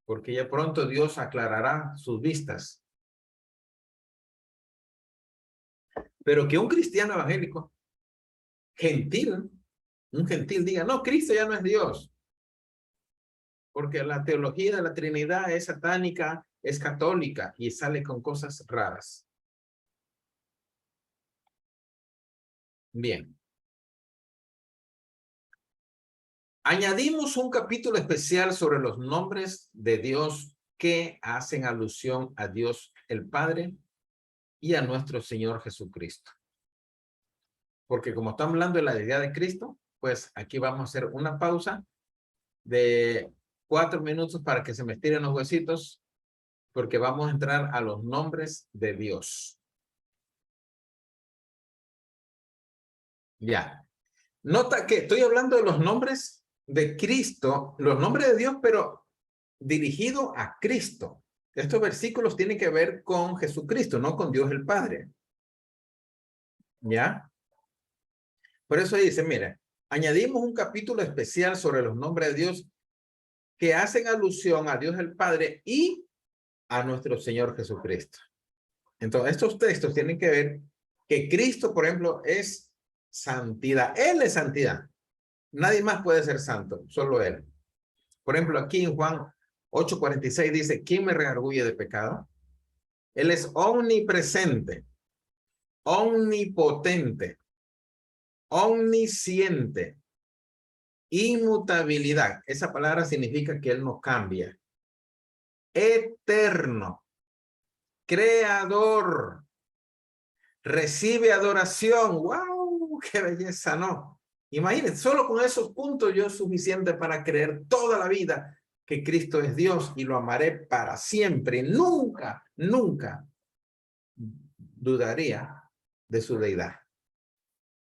porque ya pronto Dios aclarará sus vistas. Pero que un cristiano evangélico, gentil, un gentil diga, no, Cristo ya no es Dios, porque la teología de la Trinidad es satánica, es católica y sale con cosas raras. Bien. Añadimos un capítulo especial sobre los nombres de Dios que hacen alusión a Dios el Padre y a nuestro Señor Jesucristo. Porque como estamos hablando de la deidad de Cristo, pues aquí vamos a hacer una pausa de 4 minutos para que se me estiren los huesitos, porque vamos a entrar a los nombres de Dios. Ya. Nota que estoy hablando de los nombres de Cristo, los nombres de Dios, pero dirigido a Cristo. Estos versículos tienen que ver con Jesucristo, no con Dios el Padre. ¿Ya? Por eso dice, mire, añadimos un capítulo especial sobre los nombres de Dios que hacen alusión a Dios el Padre y a nuestro Señor Jesucristo. Entonces, estos textos tienen que ver que Cristo, por ejemplo, es santidad. Él es santidad. Nadie más puede ser santo, solo Él. Por ejemplo, aquí en Juan 8:46 dice, ¿quién me redarguye de pecado? Él es omnipresente, omnipotente, omnisciente, inmutabilidad. Esa palabra significa que Él no cambia. Eterno, creador, recibe adoración. ¡Wow! ¡Qué belleza! No. Imagínense, solo con esos puntos yo es suficiente para creer toda la vida que Cristo es Dios y lo amaré para siempre. Nunca, nunca dudaría de su deidad.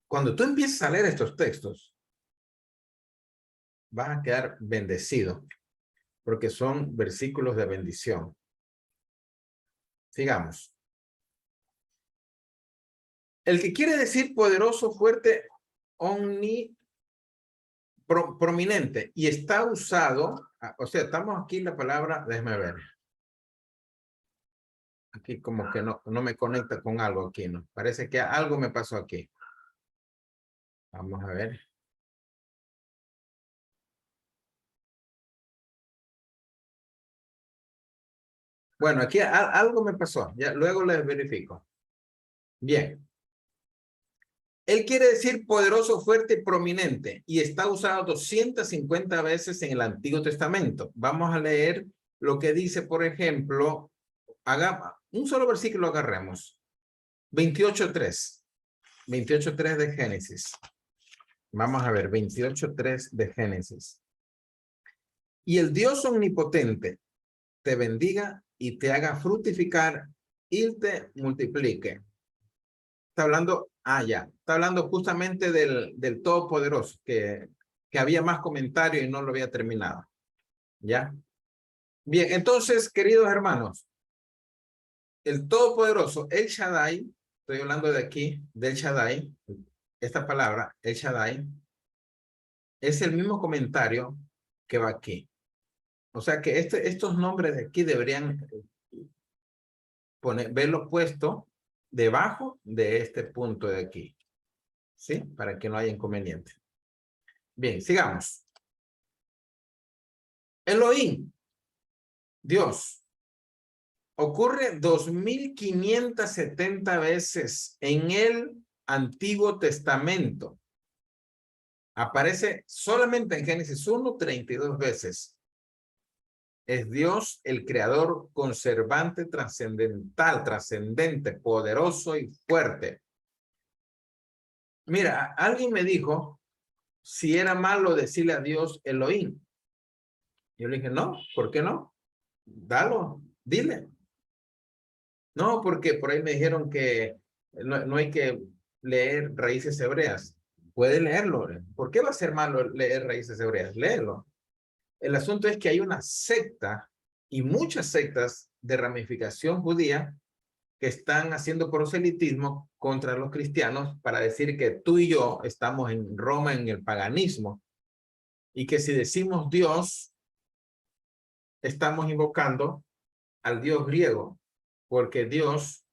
Cuando tú empiezas a leer estos textos, vas a quedar bendecido, porque son versículos de bendición. Sigamos. El que quiere decir poderoso, fuerte, prominente, y está usado, o sea, estamos aquí en la palabra, déjeme ver. Aquí como que no me conecta con algo aquí, ¿no? Parece que algo me pasó aquí. Vamos a ver. Bueno, aquí algo me pasó. Ya, luego les verifico. Bien. Él quiere decir poderoso, fuerte y prominente. Y está usado 250 veces en el Antiguo Testamento. Vamos a leer lo que dice, por ejemplo, un solo versículo agarremos. 28.3. 28.3 de Génesis. Vamos a ver, 28.3 de Génesis. Y el Dios omnipotente te bendiga y te haga fructificar y te multiplique. Está hablando, está hablando justamente del Todopoderoso, que había más comentarios y no lo había terminado. ¿Ya? Bien, entonces, queridos hermanos, el Todopoderoso, El Shaddai, estoy hablando de aquí, del Shaddai, esta palabra, El Shaddai, es el mismo comentario que va aquí. O sea que estos nombres de aquí deberían verlo puesto debajo de este punto de aquí. ¿Sí? Para que no haya inconveniente. Bien, sigamos. Elohim, Dios, ocurre 2570 veces en el Antiguo Testamento. Aparece solamente en Génesis 1, 32 veces. Es Dios el creador conservante, trascendental, trascendente, poderoso y fuerte. Mira, alguien me dijo si era malo decirle a Dios Elohim. Yo le dije, no, ¿por qué no? Dalo, dile. No, porque por ahí me dijeron que no hay que leer raíces hebreas. Puede leerlo. ¿Por qué va a ser malo leer raíces hebreas? Léelo. El asunto es que hay una secta y muchas sectas de ramificación judía que están haciendo proselitismo contra los cristianos para decir que tú y yo estamos en Roma en el paganismo y que si decimos Dios, estamos invocando al Dios griego, porque Dios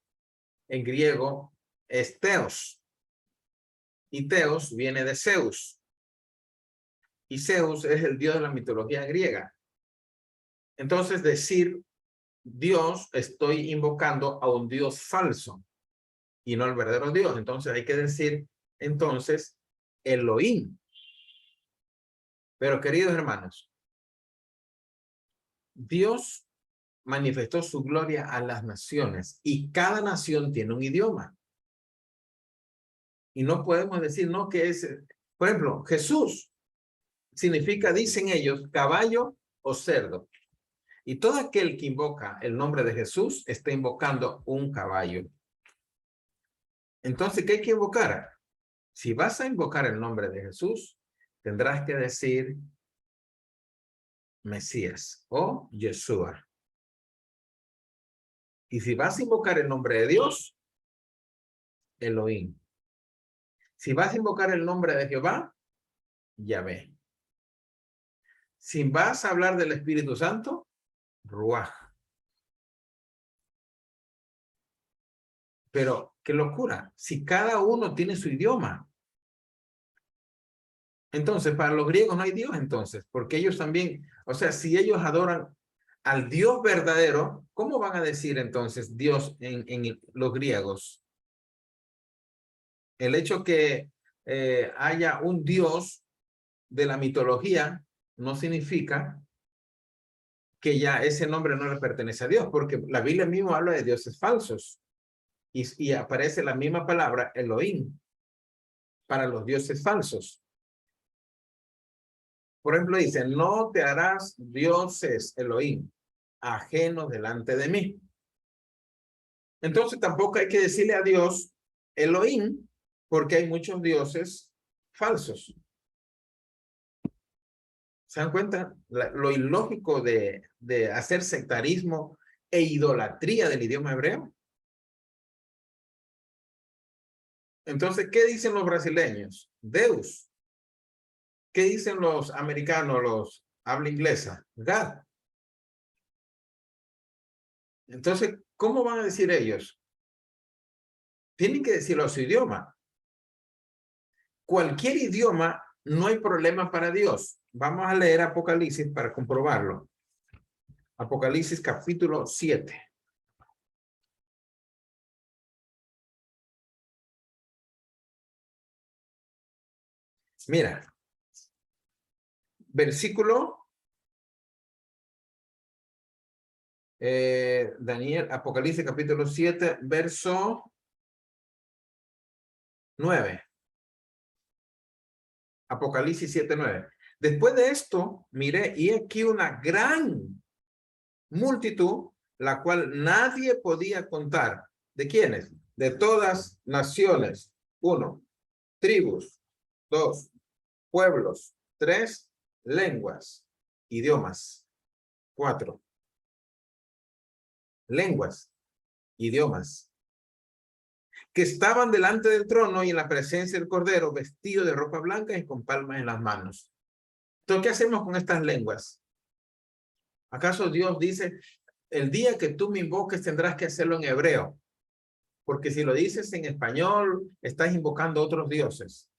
en griego es Theos y Theos viene de Zeus y Zeus es el dios de la mitología griega. Entonces decir Dios, estoy invocando a un Dios falso y no al verdadero Dios. Entonces hay que decir entonces Elohim. Pero queridos hermanos, Dios manifestó su gloria a las naciones y cada nación tiene un idioma. Y no podemos decir, no, que es, por ejemplo, Jesús significa, dicen ellos, caballo o cerdo. Y todo aquel que invoca el nombre de Jesús está invocando un caballo. Entonces, ¿qué hay que invocar? Si vas a invocar el nombre de Jesús, tendrás que decir Mesías o Yeshua. Y si vas a invocar el nombre de Dios, Elohim. Si vas a invocar el nombre de Jehová, Yahvé. Si vas a hablar del Espíritu Santo, Ruach. Pero, qué locura, si cada uno tiene su idioma. Entonces, para los griegos no hay Dios entonces, porque ellos también, o sea, si ellos adoran al Dios verdadero, ¿cómo van a decir entonces Dios en los griegos? El hecho que haya un Dios de la mitología no significa que ya ese nombre no le pertenece a Dios, porque la Biblia misma habla de dioses falsos y aparece la misma palabra Elohim para los dioses falsos. Por ejemplo, dice, no te harás dioses Elohim ajenos delante de mí. Entonces tampoco hay que decirle a Dios Elohim, porque hay muchos dioses falsos. ¿Se dan cuenta? Lo ilógico de hacer sectarismo e idolatría del idioma hebreo. Entonces, ¿qué dicen los brasileños? Deus. ¿Qué dicen los americanos, los habla inglesa? God. Entonces, ¿cómo van a decir ellos? Tienen que decirlo a su idioma. Cualquier idioma, no hay problema para Dios. Vamos a leer Apocalipsis para comprobarlo. Apocalipsis capítulo 7. Mira. Versículo. Daniel, Apocalipsis capítulo 7, verso 9. Apocalipsis 7, 9. Después de esto, miré, y aquí una gran multitud, la cual nadie podía contar. ¿De quiénes? De todas naciones. 1, tribus. 2, pueblos. 3, lenguas, idiomas. 4, lenguas, idiomas, que estaban delante del trono y en la presencia del Cordero, vestidos de ropa blanca y con palmas en las manos. Entonces, ¿qué hacemos con estas lenguas? ¿Acaso Dios dice, el día que tú me invoques tendrás que hacerlo en hebreo? Porque si lo dices en español, estás invocando a otros dioses.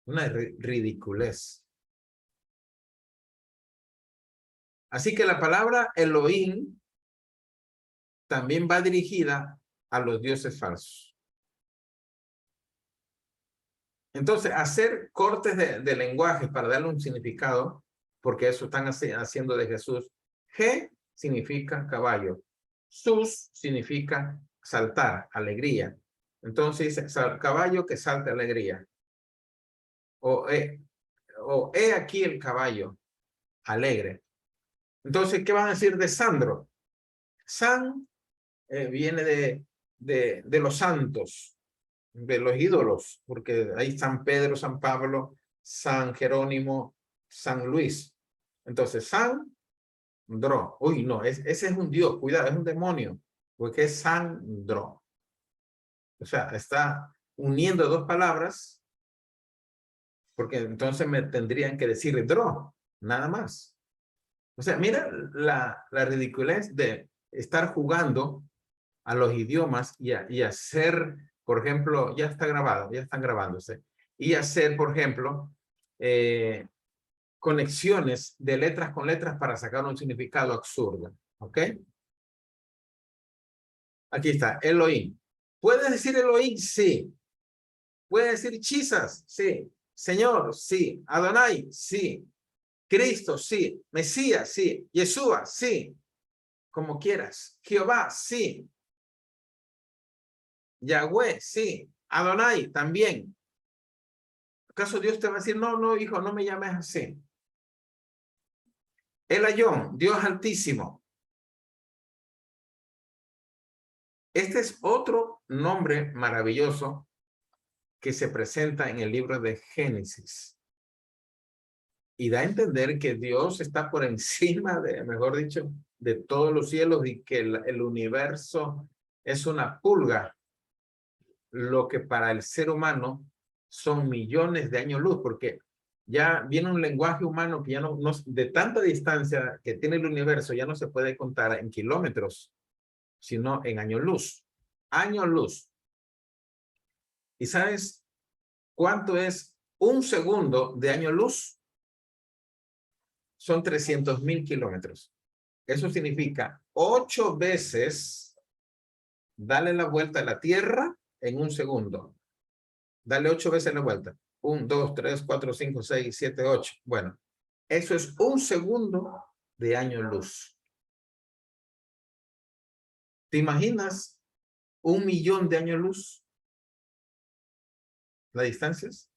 Una ridiculez. Así que la palabra Elohim también va dirigida a los dioses falsos. Entonces, hacer cortes de lenguaje para darle un significado, porque eso están haciendo de Jesús. G significa caballo. Sus significa saltar, alegría. Entonces, caballo que salta alegría. O he aquí el caballo, alegre. Entonces, ¿qué van a decir de Sandro? San viene de los santos, de los ídolos, porque hay San Pedro, San Pablo, San Jerónimo, San Luis. Entonces, Sandro. Uy, no, ese es un dios, cuidado, es un demonio, porque es Sandro. O sea, está uniendo dos palabras, porque entonces me tendrían que decir dro, nada más. O sea, mira la ridiculez de estar jugando a los idiomas y hacer, por ejemplo, ya está grabado, ya están grabándose, y hacer, por ejemplo, conexiones de letras con letras para sacar un significado absurdo. ¿Ok? Aquí está, Elohim. ¿Puedes decir Elohim? Sí. ¿Puedes decir Jesus? Sí. Señor, sí. Adonai, sí. Cristo, sí. Mesías, sí. Yeshua, sí. Como quieras. Jehová, sí. Yahweh, sí. Adonai, también. ¿Acaso Dios te va a decir, no, no, hijo, no me llames así? El Ayón, Dios Altísimo. Este es otro nombre maravilloso que se presenta en el libro de Génesis. Y da a entender que Dios está por encima de, mejor dicho, de todos los cielos y que el universo es una pulga, lo que para el ser humano son millones de años luz, porque ya viene un lenguaje humano que ya no de tanta distancia que tiene el universo, ya no se puede contar en kilómetros, sino en años luz. Años luz. ¿Y sabes cuánto es un segundo de año luz? Son 300,000 kilómetros. Eso significa 8 veces darle la vuelta a la Tierra en un segundo. Dale 8 veces la vuelta. 1, 2, 3, 4, 5, 6, 7, 8. Bueno, eso es un segundo de año luz. ¿Te imaginas 1.000.000 de años luz? ¿Las distancias?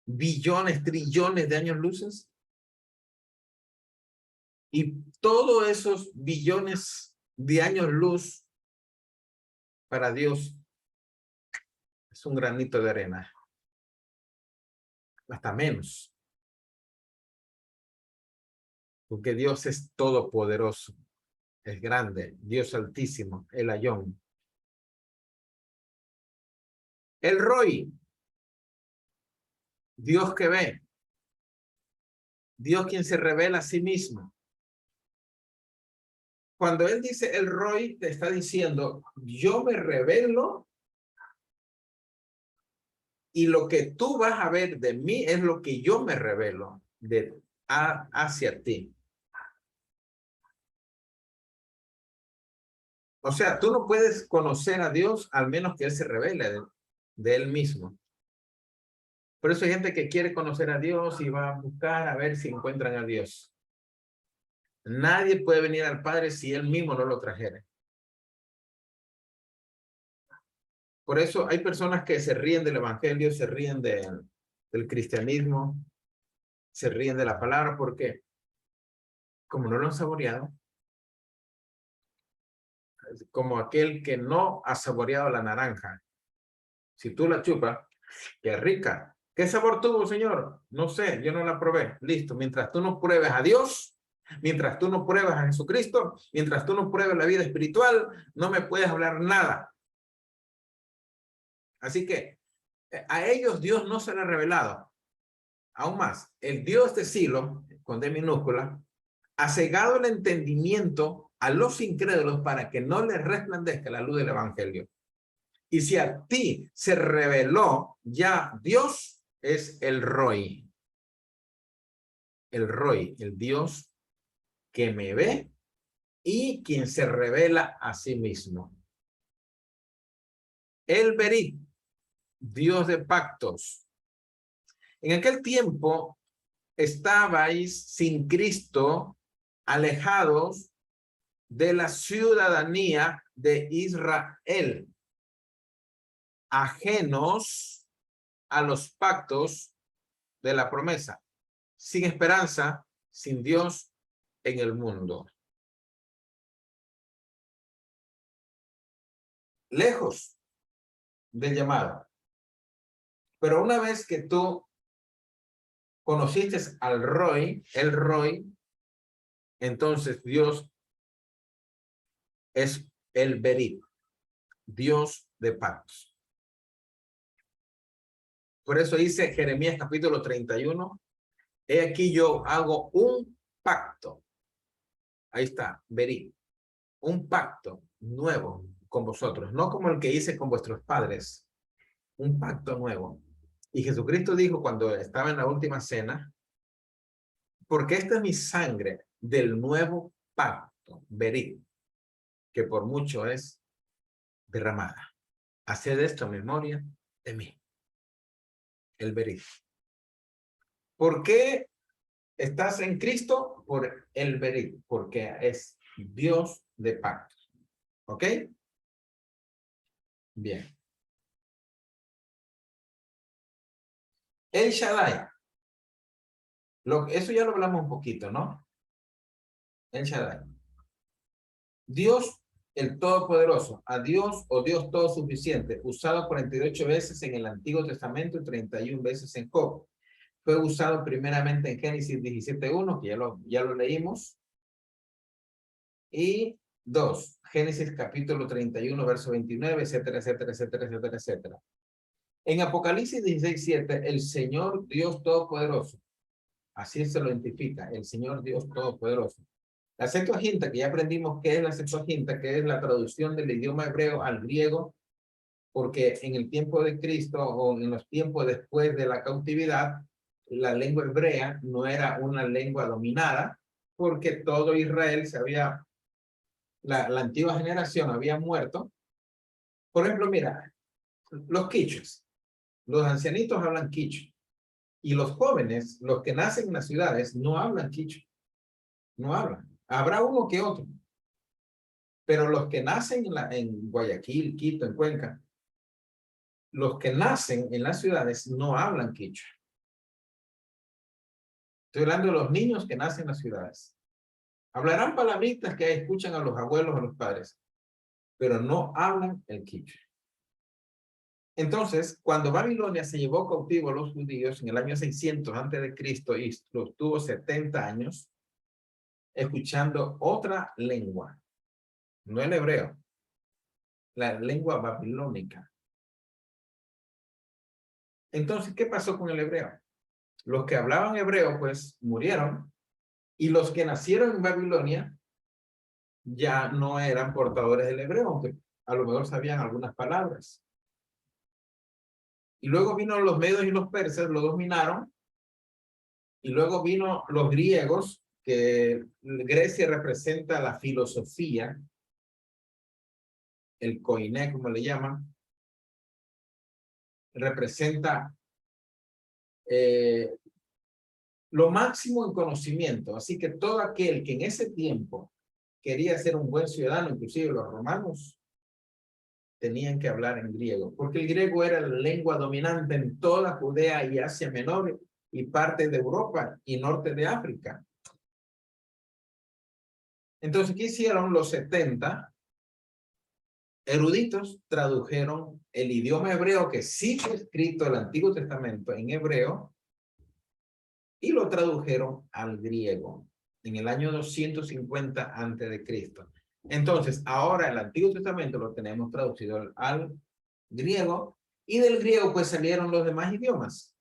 Billones, trillones de años luces. Y todos esos billones de años luz para Dios es un granito de arena. Hasta menos. Porque Dios es todopoderoso. Es grande. Dios altísimo. El Ayón. El Roy. Dios que ve. Dios quien se revela a sí mismo. Cuando él dice el Roy, te está diciendo, yo me revelo y lo que tú vas a ver de mí es lo que yo me revelo hacia ti. O sea, tú no puedes conocer a Dios al menos que Él se revele de Él mismo. Por eso hay gente que quiere conocer a Dios y va a buscar a ver si encuentran a Dios. Nadie puede venir al Padre si Él mismo no lo trajera. Por eso hay personas que se ríen del Evangelio, se ríen del cristianismo, se ríen de la palabra, porque como no lo han saboreado, como aquel que no ha saboreado la naranja. Si tú la chupas, qué rica. ¿Qué sabor tuvo, Señor? No sé, yo no la probé. Listo, mientras tú no pruebes a Dios, mientras tú no pruebas a Jesucristo, mientras tú no pruebes la vida espiritual, no me puedes hablar nada. Así que a ellos Dios no se le ha revelado. Aún más, el Dios de Silo, con D minúscula, ha cegado el entendimiento a los incrédulos para que no les resplandezca la luz del Evangelio. Y si a ti se reveló ya Dios, es el Roy. El Roy, el Dios que me ve y quien se revela a sí mismo. El Berit, Dios de pactos. En aquel tiempo estabais sin Cristo, alejados de la ciudadanía de Israel, ajenos a los pactos de la promesa, sin esperanza, sin Dios en el mundo. Lejos del llamado. Pero una vez que tú conociste al Roy, el Roy, entonces Dios es el Berit, Dios de pactos. Por eso dice Jeremías capítulo 31, he aquí yo hago un pacto. Ahí está, Berit, un pacto nuevo con vosotros, no como el que hice con vuestros padres, un pacto nuevo. Y Jesucristo dijo cuando estaba en la última cena, porque esta es mi sangre del nuevo pacto, Berit, que por mucho es derramada. Haced esto en memoria de mí. El Berit. ¿Por qué estás en Cristo? Por el Berit, porque es Dios de pacto. ¿Ok? Bien. El Shaddai. Eso ya lo hablamos un poquito, ¿no? El Shaddai. Dios el Todopoderoso, a Dios o Dios todo suficiente, usado 48 veces en el Antiguo Testamento y 31 veces en Job. Fue usado primeramente en Génesis 17:1, que ya lo leímos. Y 2, Génesis capítulo 31, verso 29, etcétera, etcétera, etcétera, etcétera, etcétera. En Apocalipsis 16:7, el Señor Dios Todopoderoso. Así se lo identifica, el Señor Dios Todopoderoso. La Septuaginta, que ya aprendimos qué es la Septuaginta, que es la traducción del idioma hebreo al griego, porque en el tiempo de Cristo o en los tiempos después de la cautividad, la lengua hebrea no era una lengua dominada, porque todo Israel se había, la antigua generación había muerto. Por ejemplo, mira, los quichuas, los ancianitos hablan quichua, y los jóvenes, los que nacen en las ciudades, no hablan quichua, no hablan. Habrá uno que otro, pero los que nacen en Guayaquil, Quito, en Cuenca, los que nacen en las ciudades no hablan quichua. Estoy hablando de los niños que nacen en las ciudades. Hablarán palabritas que escuchan a los abuelos o a los padres, pero no hablan el quichua. Entonces, cuando Babilonia se llevó cautivo a los judíos en el año 600 antes de Cristo y los tuvo 70 años, escuchando otra lengua, no el hebreo, la lengua babilónica. Entonces, ¿qué pasó con el hebreo? Los que hablaban hebreo, pues, murieron, y los que nacieron en Babilonia ya no eran portadores del hebreo, aunque a lo mejor sabían algunas palabras. Y luego vino los medos y los persas, lo dominaron, y luego vino los griegos, que Grecia representa la filosofía, el koiné, como le llaman, representa lo máximo en conocimiento. Así que todo aquel que en ese tiempo quería ser un buen ciudadano, inclusive los romanos, tenían que hablar en griego, porque el griego era la lengua dominante en toda Judea y Asia Menor y parte de Europa y norte de África. Entonces, ¿qué hicieron los 70 eruditos? Tradujeron el idioma hebreo, que sí fue escrito el Antiguo Testamento en hebreo, y lo tradujeron al griego en el año 250 antes de Cristo. Entonces, ahora el Antiguo Testamento lo tenemos traducido al griego, y del griego pues salieron los demás idiomas.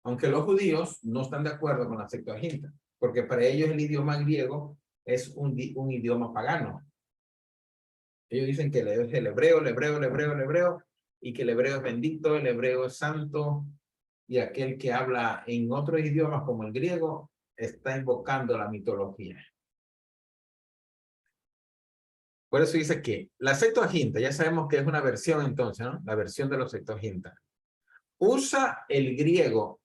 Aunque los judíos no están de acuerdo con la Septuaginta, porque para ellos el idioma griego es un idioma pagano. Ellos dicen que es el hebreo, el hebreo, el hebreo, el hebreo, y que el hebreo es bendito, el hebreo es santo, y aquel que habla en otros idiomas como el griego está invocando la mitología. Por eso dice que la Septuaginta, ya sabemos que es una versión entonces, ¿no? La versión de los Septuaginta. Usa el griego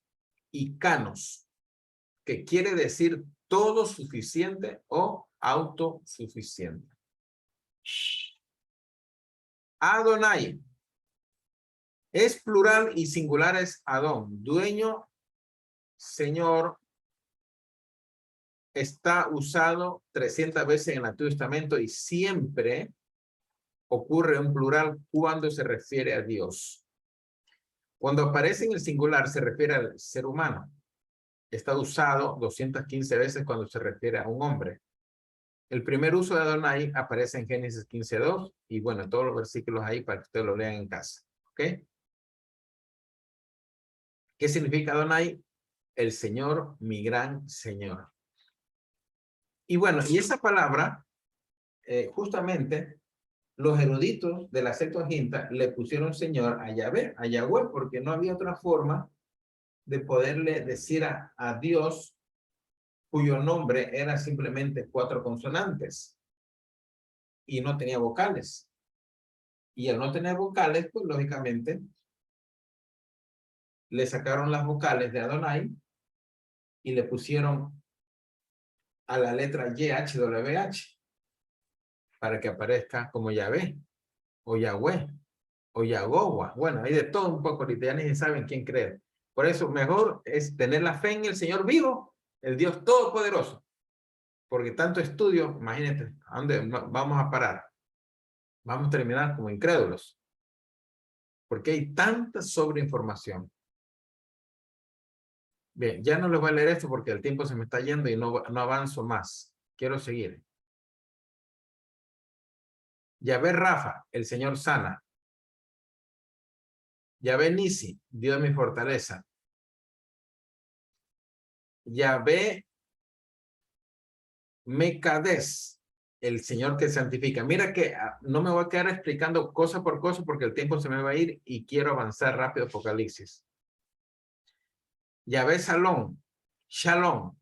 ikanos, que quiere decir todo suficiente o autosuficiente. Adonai es plural y singular es Adón, dueño, señor. Está usado 300 veces en el Antiguo Testamento y siempre ocurre en plural cuando se refiere a Dios. Cuando aparece en el singular se refiere al ser humano. Está usado 215 veces cuando se refiere a un hombre. El primer uso de Adonai aparece en Génesis 15:2 y bueno, todos los versículos ahí para que ustedes lo lean en casa. ¿Ok? ¿Qué significa Adonai? El Señor, mi gran Señor. Y bueno, y esa palabra, justamente, los eruditos de la Septuaginta le pusieron Señor a Yahvé, a Yahweh, porque no había otra forma de poderle decir a Dios, cuyo nombre era simplemente 4 consonantes y no tenía vocales. Y al no tener vocales, pues lógicamente le sacaron las vocales de Adonai y le pusieron a la letra YHWH para que aparezca como Yahvé o Yahweh o Yagowa. Bueno, hay de todo un poco, ya ni saben quién creer. Por eso mejor es tener la fe en el Señor vivo, el Dios todopoderoso. Porque tanto estudio, imagínate, ¿a dónde vamos a parar? Vamos a terminar como incrédulos. Porque hay tanta sobreinformación. Bien, ya no les voy a leer esto porque el tiempo se me está yendo y no avanzo más. Quiero seguir. Yahvé Rafa, el Señor sana. Yahvé Nisi, Dios de mi fortaleza. Yahvé Mekades, el Señor que santifica. Mira que no me voy a quedar explicando cosa por cosa porque el tiempo se me va a ir y quiero avanzar rápido Apocalipsis. Yahvé Salón, Shalom.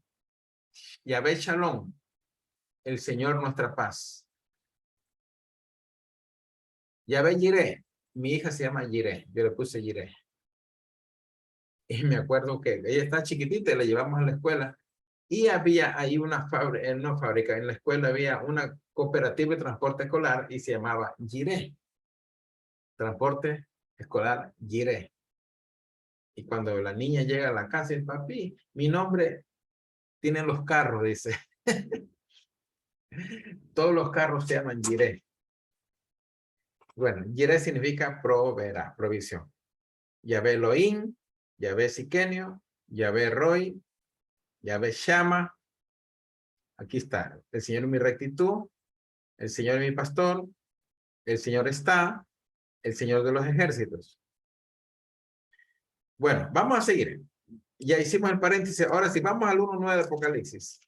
Yahvé Shalom. El Señor nuestra paz. Yahvé Jireh. Mi hija se llama Jireh. Yo le puse Jireh. Y me acuerdo que ella está chiquitita y la llevamos a la escuela. Y había ahí una fábrica, en la escuela había una cooperativa de transporte escolar y se llamaba Jireh. Transporte escolar Jireh. Y cuando la niña llega a la casa, dice, papi, mi nombre tiene los carros, dice. Todos los carros se llaman Jireh. Bueno, Jireh significa proveerá, provisión. Yahvé Elohim, Yahvé Siquenio, Yahvé Roy, Yahvé Shama. Aquí está. El Señor es mi rectitud, el Señor es mi pastor, el Señor está, el Señor de los ejércitos. Bueno, vamos a seguir. Ya hicimos el paréntesis. Ahora sí, vamos al 1.9 de Apocalipsis.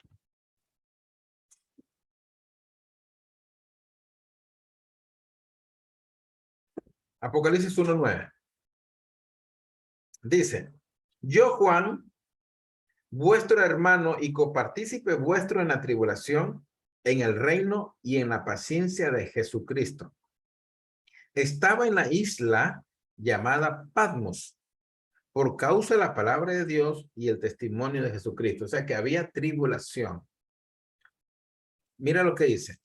Apocalipsis 1.9. Dice, yo Juan, vuestro hermano y copartícipe vuestro en la tribulación, en el reino y en la paciencia de Jesucristo. Estaba en la isla llamada Patmos, por causa de la palabra de Dios y el testimonio de Jesucristo. O sea que había tribulación. Mira lo que dice.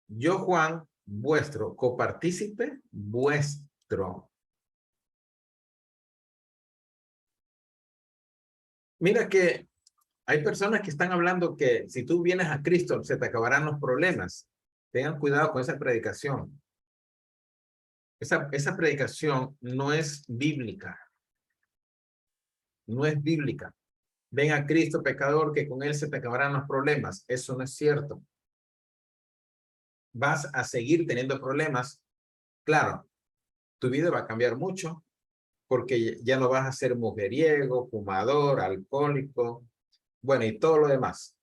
Yo, Juan, vuestro copartícipe, vuestro. Mira que hay personas que están hablando que si tú vienes a Cristo se te acabarán los problemas. Tengan cuidado con esa predicación. Esa predicación no es bíblica. No es bíblica. Ven a Cristo pecador que con él se te acabarán los problemas. Eso no es cierto. Vas a seguir teniendo problemas. Claro, tu vida va a cambiar mucho porque ya no vas a ser mujeriego, fumador, alcohólico, bueno, y todo lo demás.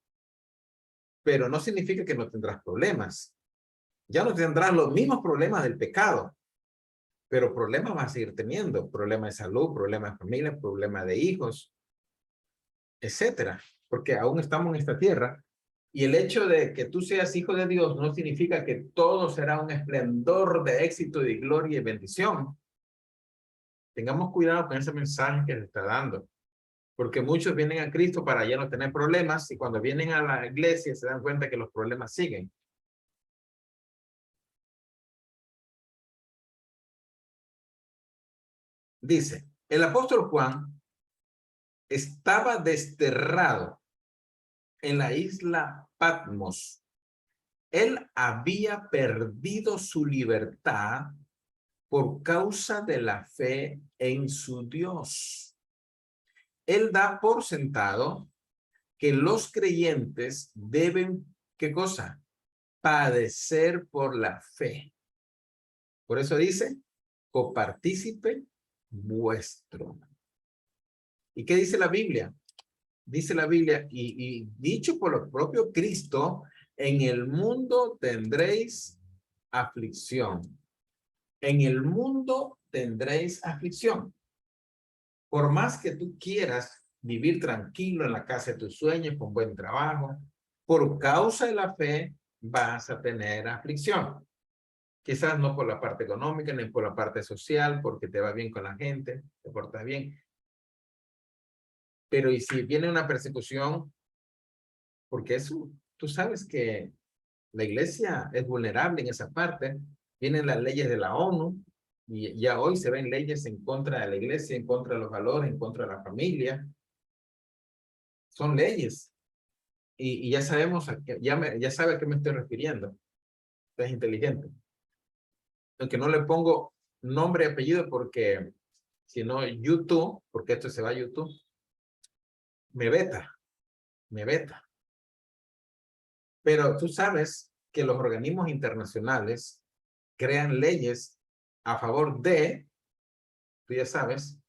Pero no significa que no tendrás problemas. Ya no tendrás los mismos problemas del pecado, pero problemas vas a seguir teniendo. Problemas de salud, problemas de familia, problemas de hijos, etcétera. Porque aún estamos en esta tierra. Y el hecho de que tú seas hijo de Dios no significa que todo será un esplendor de éxito, de gloria y bendición. Tengamos cuidado con ese mensaje que se está dando. Porque muchos vienen a Cristo para ya no tener problemas y cuando vienen a la iglesia se dan cuenta que los problemas siguen. Dice, el apóstol Juan estaba desterrado en la isla Patmos. Él había perdido su libertad por causa de la fe en su Dios. Él da por sentado que los creyentes deben, ¿qué cosa? Padecer por la fe. Por eso dice, copartícipe vuestro. ¿Y qué dice la Biblia? Dice la Biblia, y dicho por el propio Cristo, en el mundo tendréis aflicción. En el mundo tendréis aflicción. Por más que tú quieras vivir tranquilo en la casa de tus sueños, con buen trabajo, por causa de la fe vas a tener aflicción. Quizás no por la parte económica, ni por la parte social, porque te va bien con la gente, te portas bien. Pero y si viene una persecución, porque eso, tú sabes que la iglesia es vulnerable en esa parte, vienen las leyes de la ONU, y ya hoy se ven leyes en contra de la iglesia, en contra de los valores, en contra de la familia. Son leyes. Y ya sabemos, ya sabe a qué me estoy refiriendo. Es inteligente. Aunque no le pongo nombre y apellido porque si no YouTube, porque esto se va a YouTube, me veta. Pero tú sabes que los organismos internacionales crean leyes a favor de, tú ya sabes,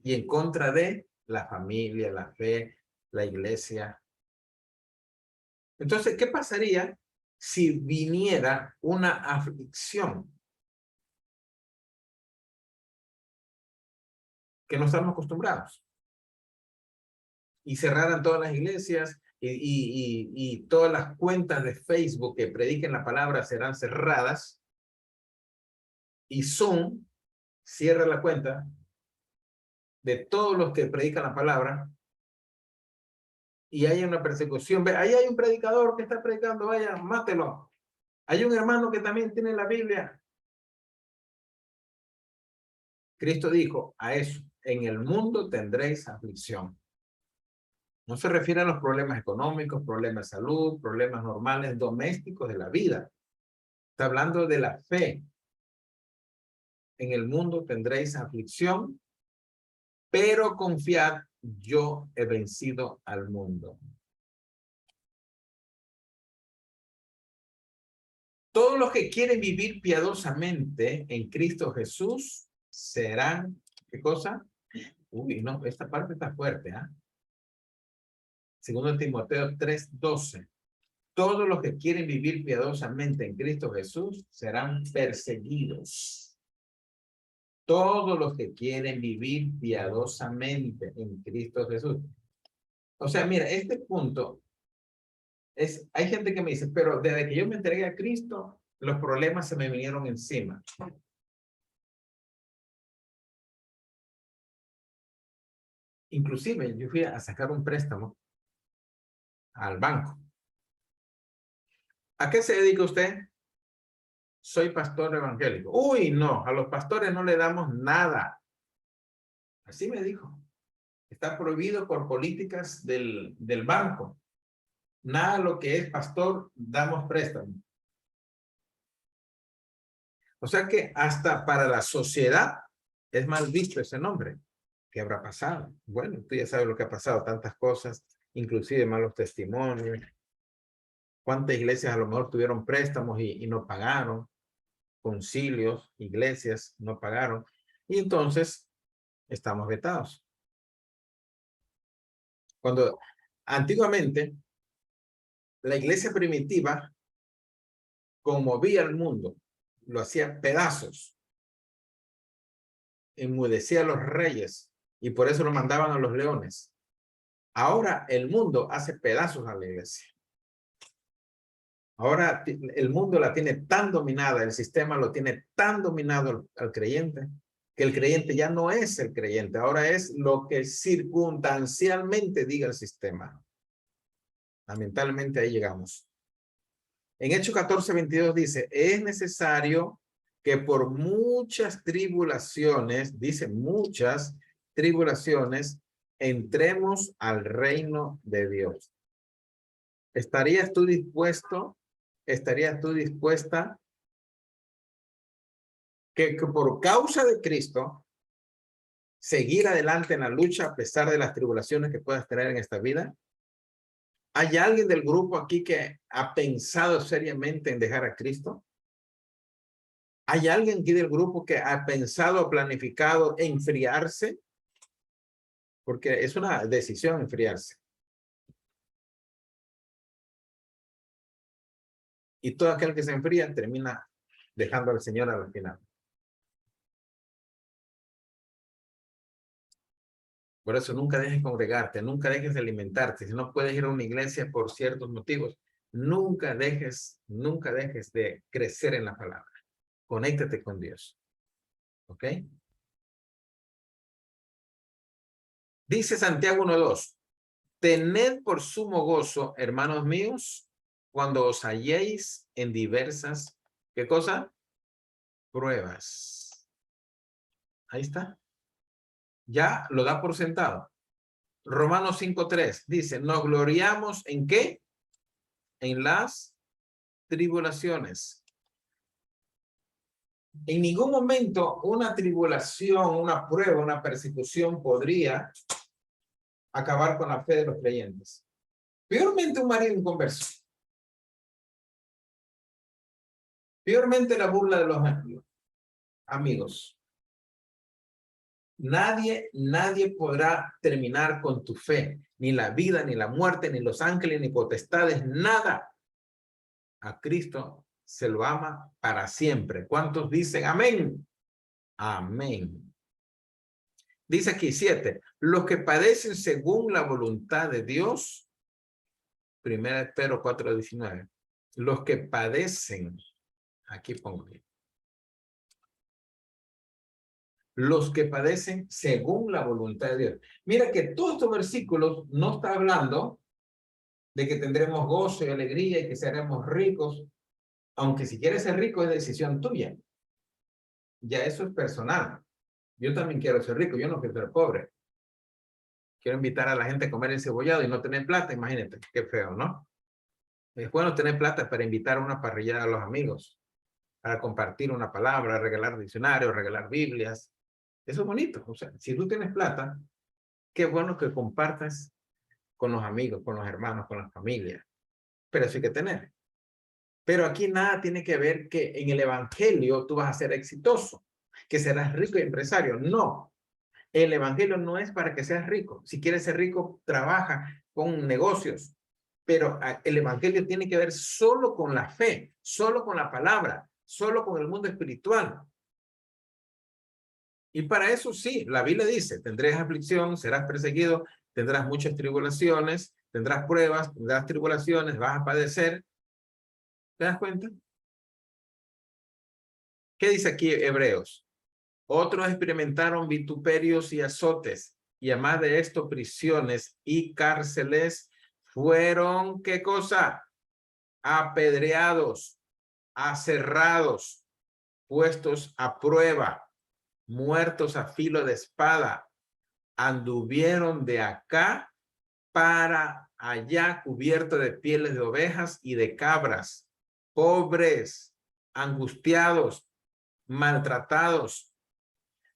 y en contra de la familia, la fe, la iglesia. Entonces, ¿qué pasaría si viniera una aflicción que no estamos acostumbrados? y cerraran todas las iglesias y todas las cuentas de Facebook que prediquen la palabra serán cerradas, y Zoom cierra la cuenta de todos los que predican la palabra, y hay una persecución. Ve, ahí hay un predicador que está predicando, vaya, mátelo. Hay un hermano que también tiene la Biblia. Cristo dijo a eso: en el mundo tendréis aflicción. No se refiere a los problemas económicos, problemas de salud, problemas normales domésticos de la vida. Está hablando de la fe. En el mundo tendréis aflicción, pero confiad, yo he vencido al mundo. Todos los que quieren vivir piadosamente en Cristo Jesús serán, ¿qué cosa? Uy, no, esta parte está fuerte, ¿ah? Segundo Timoteo 3:12. Todos los que quieren vivir piadosamente en Cristo Jesús serán perseguidos. Todos los que quieren vivir piadosamente en Cristo Jesús. O sea, mira, este punto es, hay gente que me dice, pero desde que yo me entregué a Cristo, los problemas se me vinieron encima. Inclusive, yo fui a sacar un préstamo al banco. ¿A qué se dedica usted? Soy pastor evangélico. Uy, no, a los pastores no le damos nada. Así me dijo. Está prohibido por políticas del banco. Nada lo que es pastor, damos préstamo. O sea que hasta para la sociedad es mal visto ese nombre. ¿Qué habrá pasado? Bueno, tú ya sabes lo que ha pasado, tantas cosas, inclusive malos testimonios. ¿Cuántas iglesias a lo mejor tuvieron préstamos y no pagaron? Concilios, iglesias no pagaron. Y entonces estamos vetados. Cuando antiguamente la iglesia primitiva conmovía al mundo, lo hacía pedazos, enmudecía a los reyes y por eso lo mandaban a los leones. Ahora el mundo hace pedazos a la iglesia. Ahora el mundo la tiene tan dominada, el sistema lo tiene tan dominado al creyente, que el creyente ya no es el creyente, ahora es lo que circunstancialmente diga el sistema. Lamentablemente ahí llegamos. En Hechos 14:22 dice, es necesario que por muchas tribulaciones, dice muchas tribulaciones, entremos al reino de Dios. ¿Estarías tú dispuesto? ¿Estarías tú dispuesta que por causa de Cristo seguir adelante en la lucha a pesar de las tribulaciones que puedas tener en esta vida? ¿Hay alguien del grupo aquí que ha pensado seriamente en dejar a Cristo? ¿Hay alguien aquí del grupo que ha pensado, planificado enfriarse? Porque es una decisión enfriarse. Y todo aquel que se enfría termina dejando al Señor al final. Por eso nunca dejes congregarte, nunca dejes de alimentarte. Si no puedes ir a una iglesia por ciertos motivos, nunca dejes de crecer en la palabra. Conéctate con Dios. ¿Ok? Dice Santiago 1:2. Tened por sumo gozo, hermanos míos, cuando os halléis en diversas, ¿qué cosa? Pruebas. Ahí está. Ya lo da por sentado. Romanos 5:3 dice, nos gloriamos ¿en qué? En las tribulaciones. En ningún momento una tribulación, una prueba, una persecución podría acabar con la fe de los creyentes. Peormente un marido inconverso. Peormente la burla de los amigos. Nadie podrá terminar con tu fe. Ni la vida, ni la muerte, ni los ángeles, ni potestades, nada. A Cristo se lo ama para siempre. ¿Cuántos dicen amén? Amén. Dice aquí 7. Los que padecen según la voluntad de Dios, 1 Pedro 4:19. Los que padecen, aquí pongo. Los que padecen según la voluntad de Dios. Mira que todos estos versículos no está hablando de que tendremos gozo y alegría y que seremos ricos, aunque si quieres ser rico es decisión tuya. Ya eso es personal. Yo también quiero ser rico, yo no quiero ser pobre. Quiero invitar a la gente a comer encebollado y no tener plata, imagínate, qué feo, ¿no? Es bueno tener plata para invitar a una parrillada a los amigos, para compartir una palabra, regalar diccionarios, regalar Biblias. Eso es bonito. O sea, si tú tienes plata, qué bueno que compartas con los amigos, con los hermanos, con la familia. Pero eso hay que tener. Pero aquí nada tiene que ver que en el evangelio tú vas a ser exitoso, que serás rico y empresario. No. El evangelio no es para que seas rico. Si quieres ser rico, trabaja con negocios. Pero el evangelio tiene que ver solo con la fe, solo con la palabra, solo con el mundo espiritual. Y para eso sí, la Biblia dice, tendrás aflicción, serás perseguido, tendrás muchas tribulaciones, tendrás pruebas, tendrás tribulaciones, vas a padecer. ¿Te das cuenta? ¿Qué dice aquí Hebreos? Otros experimentaron vituperios y azotes, y además de esto, prisiones y cárceles fueron, ¿qué cosa? Apedreados, aserrados, puestos a prueba, muertos a filo de espada, anduvieron de acá para allá cubiertos de pieles de ovejas y de cabras, pobres, angustiados, maltratados,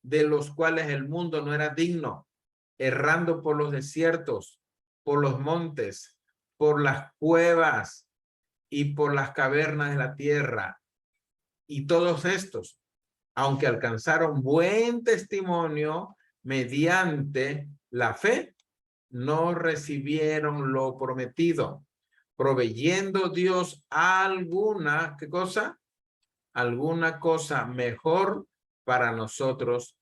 de los cuales el mundo no era digno, errando por los desiertos, por los montes, por las cuevas y por las cavernas de la tierra. Y todos estos, aunque alcanzaron buen testimonio mediante la fe, no recibieron lo prometido, proveyendo Dios alguna, ¿qué cosa? Alguna cosa mejor para nosotros,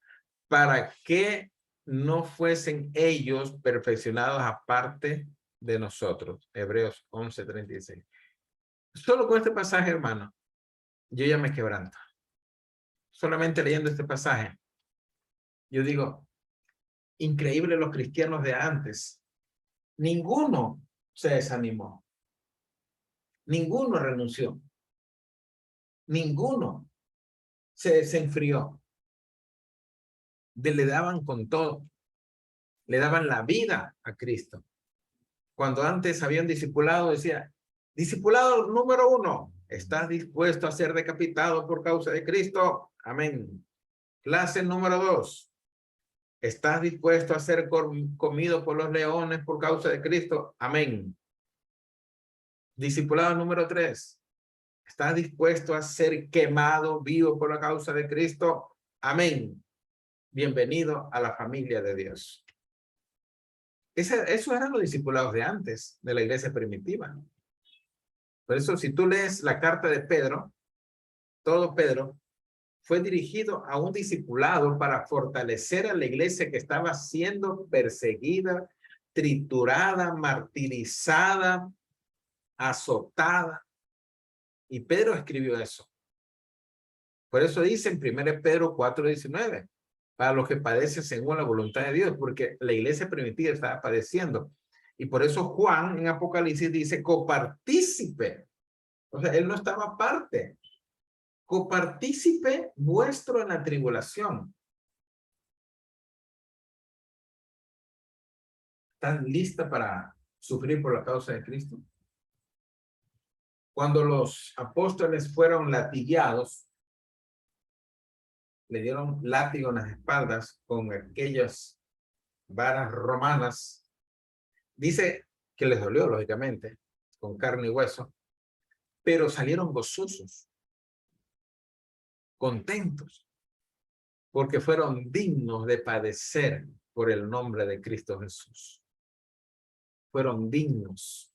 para que no fuesen ellos perfeccionados aparte de nosotros. Hebreos 11:36. Solo con este pasaje, hermano, yo ya me quebranto. Solamente leyendo este pasaje, yo digo, increíble los cristianos de antes. Ninguno se desanimó. Ninguno renunció. Ninguno se enfrió. Le daban con todo. Le daban la vida a Cristo. Cuando antes habían discipulado, decía, discipulado número 1, ¿estás dispuesto a ser decapitado por causa de Cristo? Amén. Clase número 2, ¿estás dispuesto a ser comido por los leones por causa de Cristo? Amén. Discipulado número 3, ¿estás dispuesto a ser quemado vivo por la causa de Cristo? Amén. Bienvenido a la familia de Dios. Esos eran los discipulados de antes, de la iglesia primitiva. Por eso, si tú lees la carta de Pedro, todo Pedro fue dirigido a un discipulado para fortalecer a la iglesia que estaba siendo perseguida, triturada, martirizada, azotada. Y Pedro escribió eso. Por eso dice en 1 Pedro 4:19, para los que padecen según la voluntad de Dios, porque la iglesia primitiva estaba padeciendo. Y por eso Juan en Apocalipsis dice copartícipe. O sea, él no estaba aparte. Copartícipe vuestro en la tribulación. ¿Están listas para sufrir por la causa de Cristo? Cuando los apóstoles fueron latigados, le dieron látigo en las espaldas con aquellas varas romanas. Dice que les dolió, lógicamente, con carne y hueso, pero salieron gozosos, contentos, porque fueron dignos de padecer por el nombre de Cristo Jesús. Fueron dignos.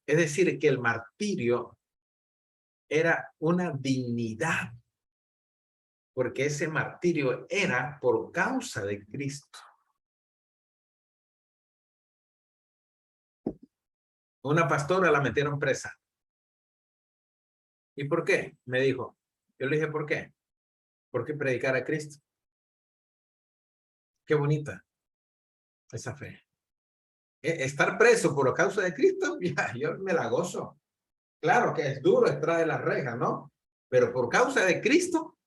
Es decir, que el martirio era una dignidad, porque ese martirio era por causa de Cristo. Una pastora la metieron presa. ¿Y por qué? Me dijo. Yo le dije, ¿por qué? Porque predicar a Cristo. Qué bonita esa fe. Estar preso por causa de Cristo, ya, yo me la gozo. Claro que es duro estar de las rejas, ¿no? Pero por causa de Cristo.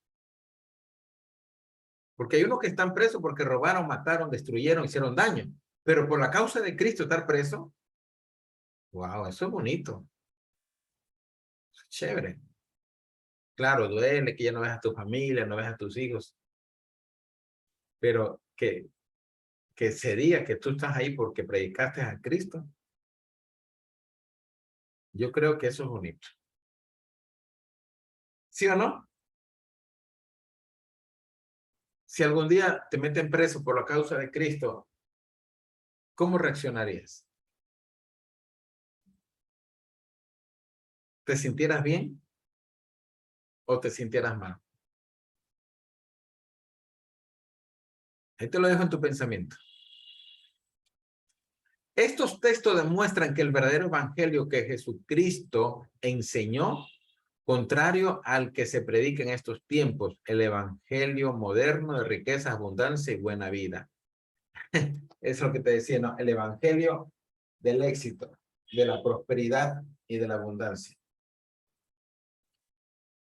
Porque hay unos que están presos porque robaron, mataron, destruyeron, hicieron daño. Pero por la causa de Cristo estar preso, wow, eso es bonito. Chévere. Claro, duele que ya no ves a tu familia, no ves a tus hijos. Pero que se diga que tú estás ahí porque predicaste a Cristo, yo creo que eso es bonito. ¿Sí o no? Si algún día te meten preso por la causa de Cristo, ¿cómo reaccionarías? ¿Te sintieras bien o te sintieras mal? Ahí te lo dejo en tu pensamiento. Estos textos demuestran que el verdadero evangelio que Jesucristo enseñó, contrario al que se predica en estos tiempos, el evangelio moderno de riqueza, abundancia y buena vida. Es lo que te decía, ¿no? El evangelio del éxito, de la prosperidad y de la abundancia.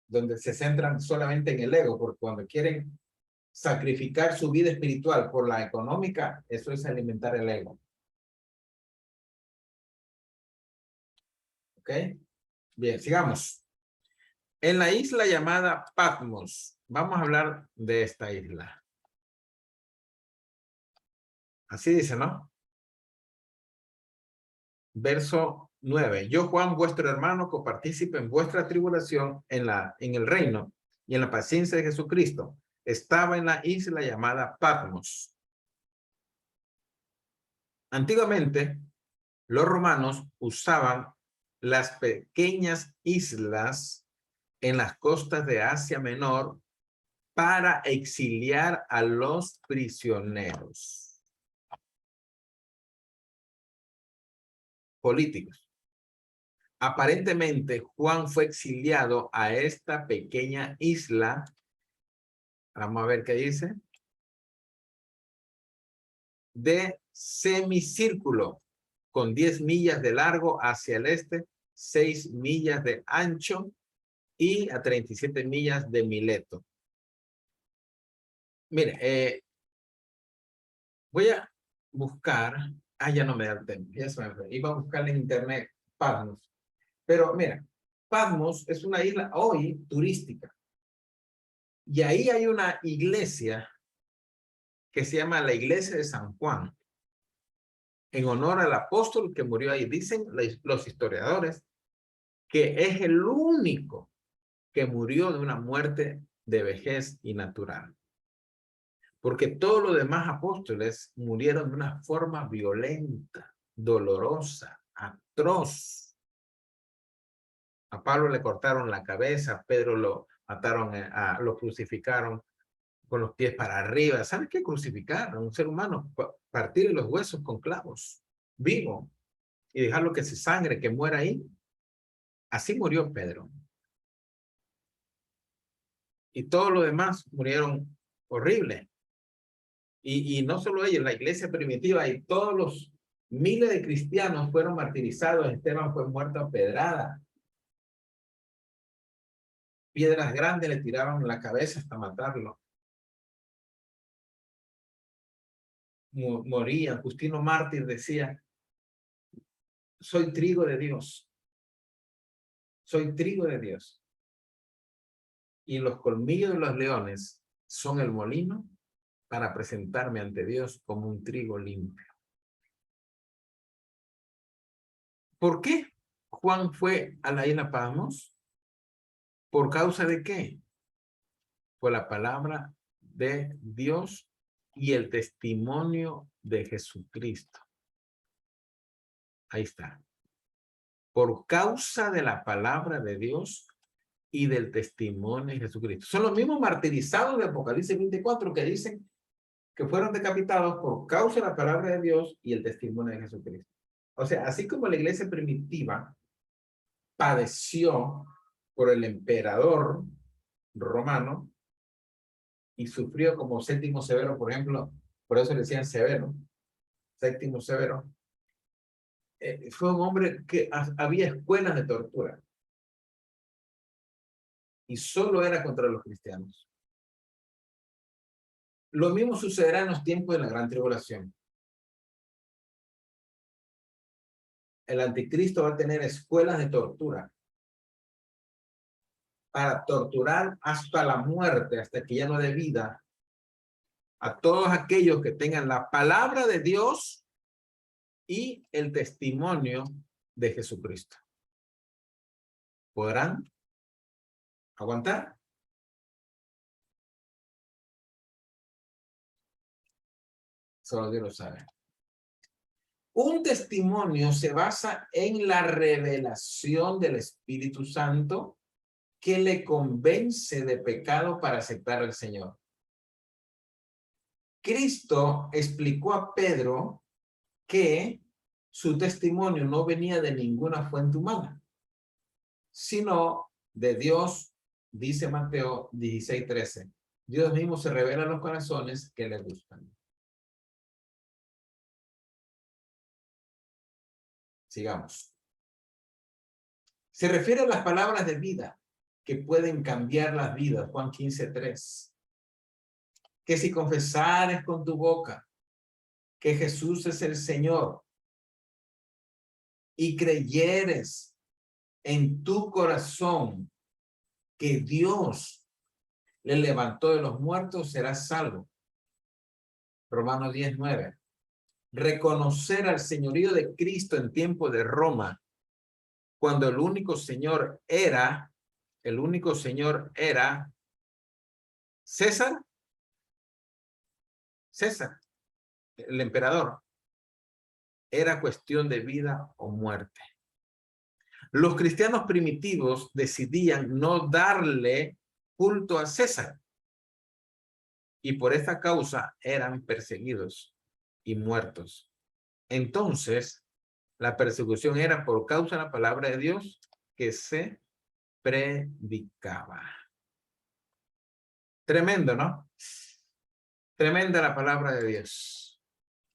Donde se centran solamente en el ego, porque cuando quieren sacrificar su vida espiritual por la económica, eso es alimentar el ego. ¿Ok? Bien, sigamos. En la isla llamada Patmos, vamos a hablar de esta isla. Así dice, ¿no? Verso 9. Yo, Juan, vuestro hermano, copartícipe en vuestra tribulación en el reino y en la paciencia de Jesucristo, estaba en la isla llamada Patmos. Antiguamente, los romanos usaban las pequeñas islas en las costas de Asia Menor para exiliar a los prisioneros políticos. Aparentemente, Juan fue exiliado a esta pequeña isla. Vamos a ver qué dice. De semicírculo, con 10 millas de largo hacia el este, 6 millas de ancho y a 37 millas de Mileto. Mire, voy a buscar, ya no me da el tiempo, ya se me fue. Iba a buscar en internet Patmos. Pero mira, Patmos es una isla hoy turística. Y ahí hay una iglesia que se llama la Iglesia de San Juan, en honor al apóstol que murió ahí. Dicen los historiadores que es el único que murió de una muerte de vejez y natural. Porque todos los demás apóstoles murieron de una forma violenta, dolorosa, atroz. A Pablo le cortaron la cabeza, a Pedro lo mataron, lo crucificaron con los pies para arriba. ¿Sabes qué crucificar a un ser humano? Partirle los huesos con clavos, vivo, y dejarlo que se sangre, que muera ahí. Así murió Pedro. Y todos los demás murieron horrible. Y no solo ellos, la iglesia primitiva y todos los miles de cristianos fueron martirizados. Esteban fue muerto a pedrada. Piedras grandes le tiraban en la cabeza hasta matarlo. Moría. Justino Mártir decía, soy trigo de Dios. Soy trigo de Dios. Y los colmillos de los leones son el molino para presentarme ante Dios como un trigo limpio. ¿Por qué Juan fue a la isla Patmos? ¿Por causa de qué? Por la palabra de Dios y el testimonio de Jesucristo. Ahí está. Por causa de la palabra de Dios y del testimonio de Jesucristo. Son los mismos martirizados de Apocalipsis 24 que dicen que fueron decapitados por causa de la palabra de Dios y el testimonio de Jesucristo. O sea, así como la iglesia primitiva padeció por el emperador romano y sufrió como Séptimo Severo, por ejemplo, por eso le decían Severo, Séptimo Severo, fue un hombre que había escuelas de tortura y solo era contra los cristianos. Lo mismo sucederá en los tiempos de la gran tribulación. El anticristo va a tener escuelas de tortura para torturar hasta la muerte, hasta que ya no dé vida a todos aquellos que tengan la palabra de Dios y el testimonio de Jesucristo. ¿Podrán aguantar? Solo Dios lo sabe. Un testimonio se basa en la revelación del Espíritu Santo que le convence de pecado para aceptar al Señor. Cristo explicó a Pedro que su testimonio no venía de ninguna fuente humana, sino de Dios, dice Mateo 16:13. Dios mismo se revela en los corazones que le gustan. Sigamos. Se refiere a las palabras de vida que pueden cambiar las vidas. Juan 15:3. Que si confesares con tu boca que Jesús es el Señor y creyeres en tu corazón que Dios le levantó de los muertos, serás salvo. Romanos 10:9. Reconocer al señorío de Cristo en tiempo de Roma, cuando el único señor era César, el emperador, era cuestión de vida o muerte. Los cristianos primitivos decidían no darle culto a César y por esta causa eran perseguidos y muertos. Entonces, la persecución era por causa de la palabra de Dios que se predicaba. Tremendo, ¿no? Tremenda la palabra de Dios.